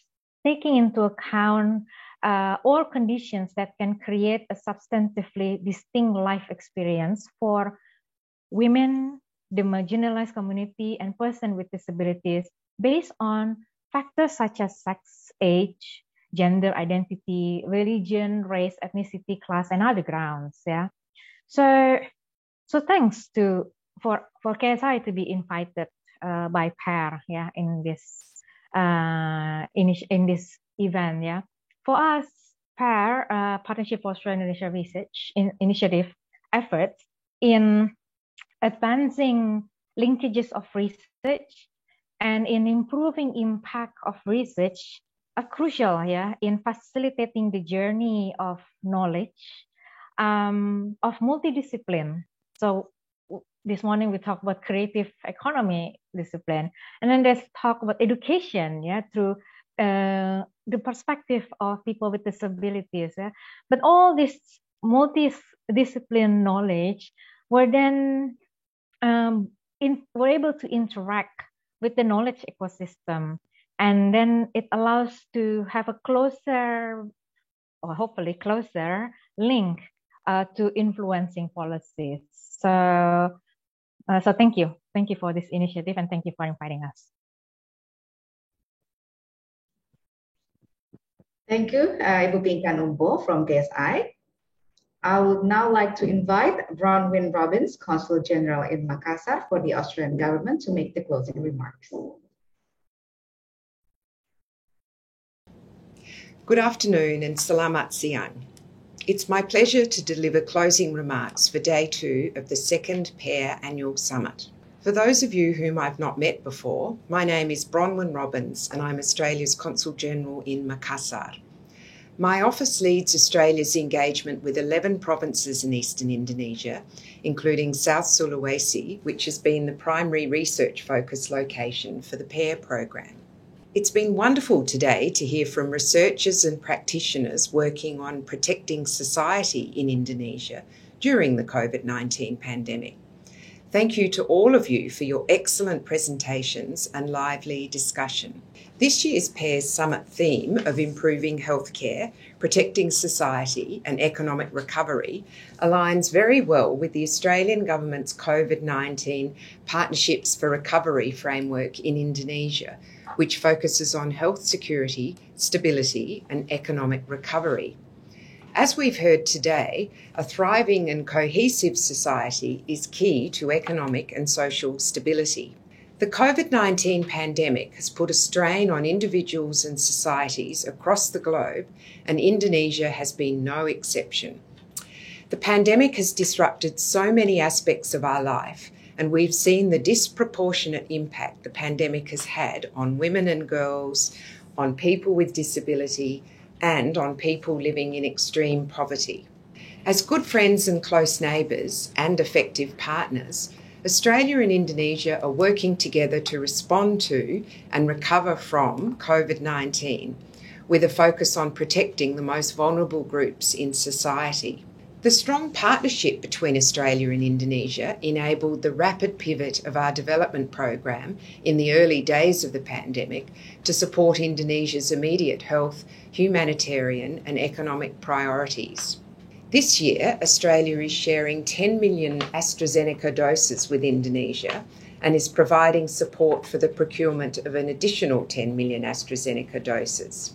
taking into account all conditions that can create a substantively distinct life experience for women, the marginalized community, and persons with disabilities based on factors such as sex, age, gender identity, religion, race, ethnicity, class, and other grounds. Yeah. So thanks for KSI to be invited by PAIR, yeah, in this event. Yeah. For us, PAIR, Partnership for Australia Indonesia Research Initiative efforts in advancing linkages of research and in improving impact of research are crucial, yeah, in facilitating the journey of knowledge of multidiscipline. So this morning we talked about creative economy discipline, and then there's talk about education, yeah, through the perspective of people with disabilities. Yeah? But all this multidiscipline knowledge were then were able to interact with the knowledge ecosystem, and then it allows to have a closer, or hopefully closer, link to influencing policies. So thank you for this initiative, and thank you for inviting us. Thank you, Ibu Pinkan Umbo from KSI. I would now like to invite Bronwyn Robbins, Consul General in Makassar, for the Australian government to make the closing remarks. Good afternoon and selamat siang. It's my pleasure to deliver closing remarks for Day 2 of the second PAIR Annual Summit. For those of you whom I've not met before, my name is Bronwyn Robbins and I'm Australia's Consul General in Makassar. My office leads Australia's engagement with 11 provinces in eastern Indonesia, including South Sulawesi, which has been the primary research focus location for the PAIR program. It's been wonderful today to hear from researchers and practitioners working on protecting society in Indonesia during the COVID-19 pandemic. Thank you to all of you for your excellent presentations and lively discussion. This year's PAIR's summit theme of improving healthcare, protecting society and economic recovery aligns very well with the Australian Government's COVID-19 Partnerships for Recovery framework in Indonesia, which focuses on health security, stability and economic recovery. As we've heard today, a thriving and cohesive society is key to economic and social stability. The COVID-19 pandemic has put a strain on individuals and societies across the globe, and Indonesia has been no exception. The pandemic has disrupted so many aspects of our life, and we've seen the disproportionate impact the pandemic has had on women and girls, on people with disability, and on people living in extreme poverty. As good friends and close neighbours and effective partners, Australia and Indonesia are working together to respond to and recover from COVID-19, with a focus on protecting the most vulnerable groups in society. The strong partnership between Australia and Indonesia enabled the rapid pivot of our development program in the early days of the pandemic to support Indonesia's immediate health, humanitarian and economic priorities. This year, Australia is sharing 10 million AstraZeneca doses with Indonesia and is providing support for the procurement of an additional 10 million AstraZeneca doses.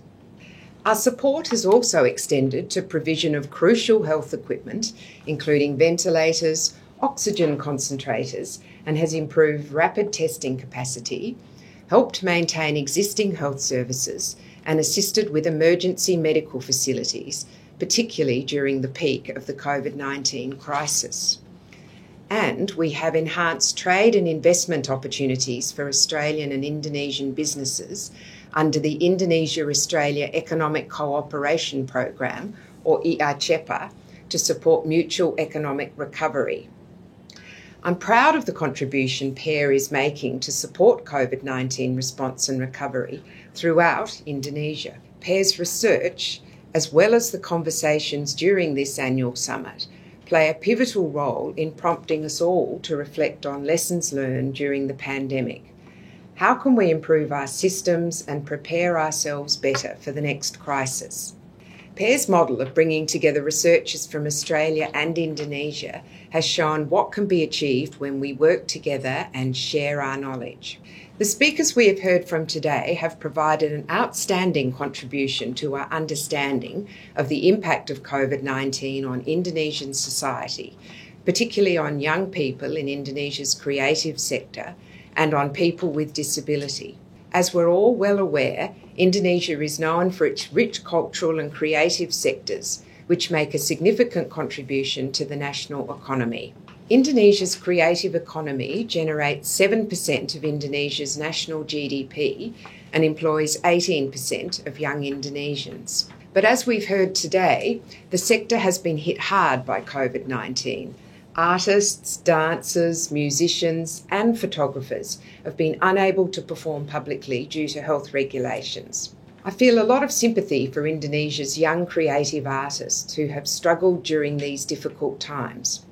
Our support has also extended to provision of crucial health equipment, including ventilators, oxygen concentrators, and has improved rapid testing capacity, helped maintain existing health services, and assisted with emergency medical facilities, particularly during the peak of the COVID-19 crisis. And we have enhanced trade and investment opportunities for Australian and Indonesian businesses under the Indonesia-Australia Economic Cooperation Program, or IACEPA, to support mutual economic recovery. I'm proud of the contribution PAIR is making to support COVID-19 response and recovery throughout Indonesia. PAIR's research, as well as the conversations during this annual summit, play a pivotal role in prompting us all to reflect on lessons learned during the pandemic. How can we improve our systems and prepare ourselves better for the next crisis? PAIR's model of bringing together researchers from Australia and Indonesia has shown what can be achieved when we work together and share our knowledge. The speakers we have heard from today have provided an outstanding contribution to our understanding of the impact of COVID-19 on Indonesian society, particularly on young people in Indonesia's creative sector and on people with disability. As we're all well aware, Indonesia is known for its rich cultural and creative sectors, which make a significant contribution to the national economy. Indonesia's creative economy generates 7% of Indonesia's national GDP and employs 18% of young Indonesians. But as we've heard today, the sector has been hit hard by COVID-19. Artists, dancers, musicians and photographers have been unable to perform publicly due to health regulations. I feel a lot of sympathy for Indonesia's young creative artists who have struggled during these difficult times.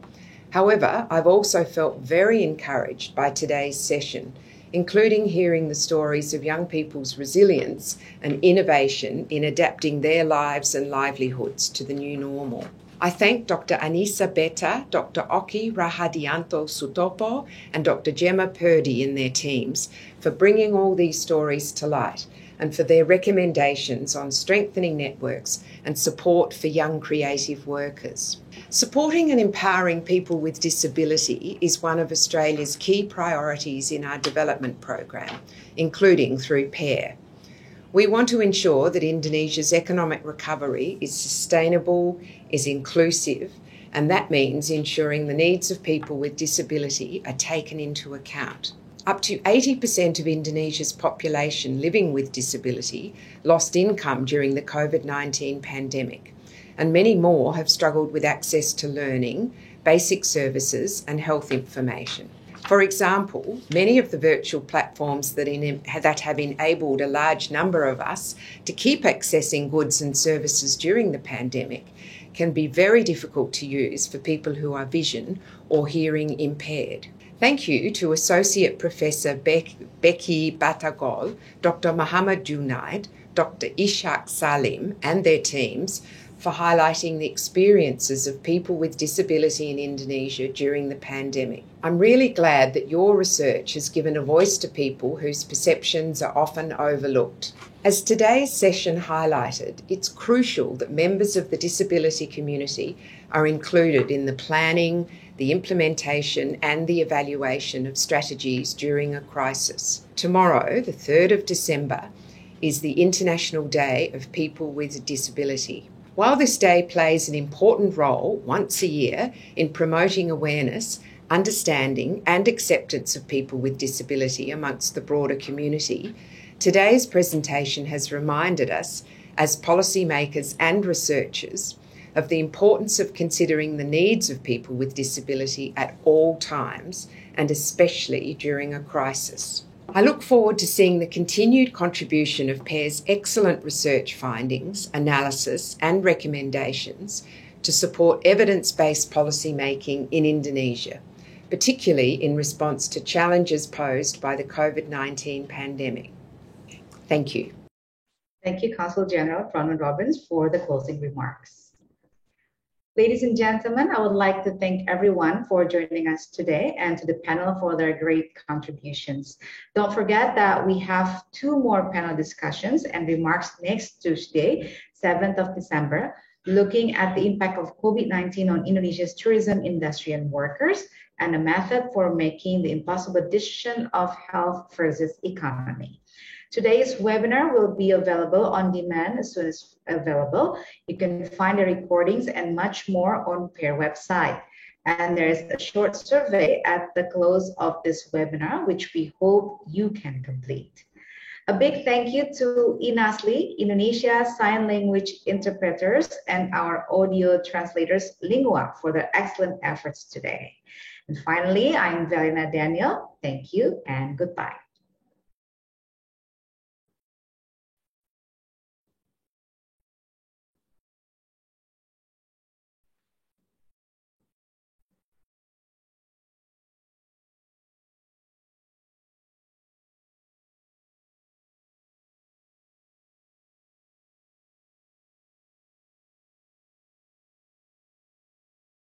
However, I've also felt very encouraged by today's session, including hearing the stories of young people's resilience and innovation in adapting their lives and livelihoods to the new normal. I thank Dr. Anissa Betta, Dr. Oki Rahadianto Sutopo, and Dr. Gemma Purdy and their teams for bringing all these stories to light and for their recommendations on strengthening networks and support for young creative workers. Supporting and empowering people with disability is one of Australia's key priorities in our development program, including through PAIR. We want to ensure that Indonesia's economic recovery is sustainable, is inclusive, and that means ensuring the needs of people with disability are taken into account. Up to 80% of Indonesia's population living with disability lost income during the COVID-19 pandemic, and many more have struggled with access to learning, basic services, and health information. For example, many of the virtual platforms that have enabled a large number of us to keep accessing goods and services during the pandemic can be very difficult to use for people who are vision or hearing impaired. Thank you to Associate Professor Becky Batagol, Dr. Muhammad Junaid, Dr. Ishak Salim and their teams for highlighting the experiences of people with disability in Indonesia during the pandemic. I'm really glad that your research has given a voice to people whose perceptions are often overlooked. As today's session highlighted, it's crucial that members of the disability community are included in the planning, the implementation and the evaluation of strategies during a crisis. Tomorrow, the 3rd of December, is the International Day of People with Disability. While this day plays an important role once a year in promoting awareness, understanding and acceptance of people with disability amongst the broader community, today's presentation has reminded us, as policymakers and researchers, of the importance of considering the needs of people with disability at all times, and especially during a crisis. I look forward to seeing the continued contribution of PAIR's excellent research findings, analysis and recommendations to support evidence-based policy making in Indonesia, particularly in response to challenges posed by the COVID-19 pandemic. Thank you. Thank you, Consul General Bronwyn Robbins, for the closing remarks. Ladies and gentlemen, I would like to thank everyone for joining us today and to the panel for their great contributions. Don't forget that we have 2 more panel discussions and remarks next Tuesday, 7th of December, looking at the impact of COVID-19 on Indonesia's tourism industry and workers, and a method for making the impossible decision of health versus economy. Today's webinar will be available on demand as soon as available. You can find the recordings and much more on PAIR website. And there is a short survey at the close of this webinar, which we hope you can complete. A big thank you to INASLI, Indonesia Sign Language Interpreters, and our audio translators, Lingua, for their excellent efforts today. And finally, I'm Velina Daniel. Thank you and goodbye.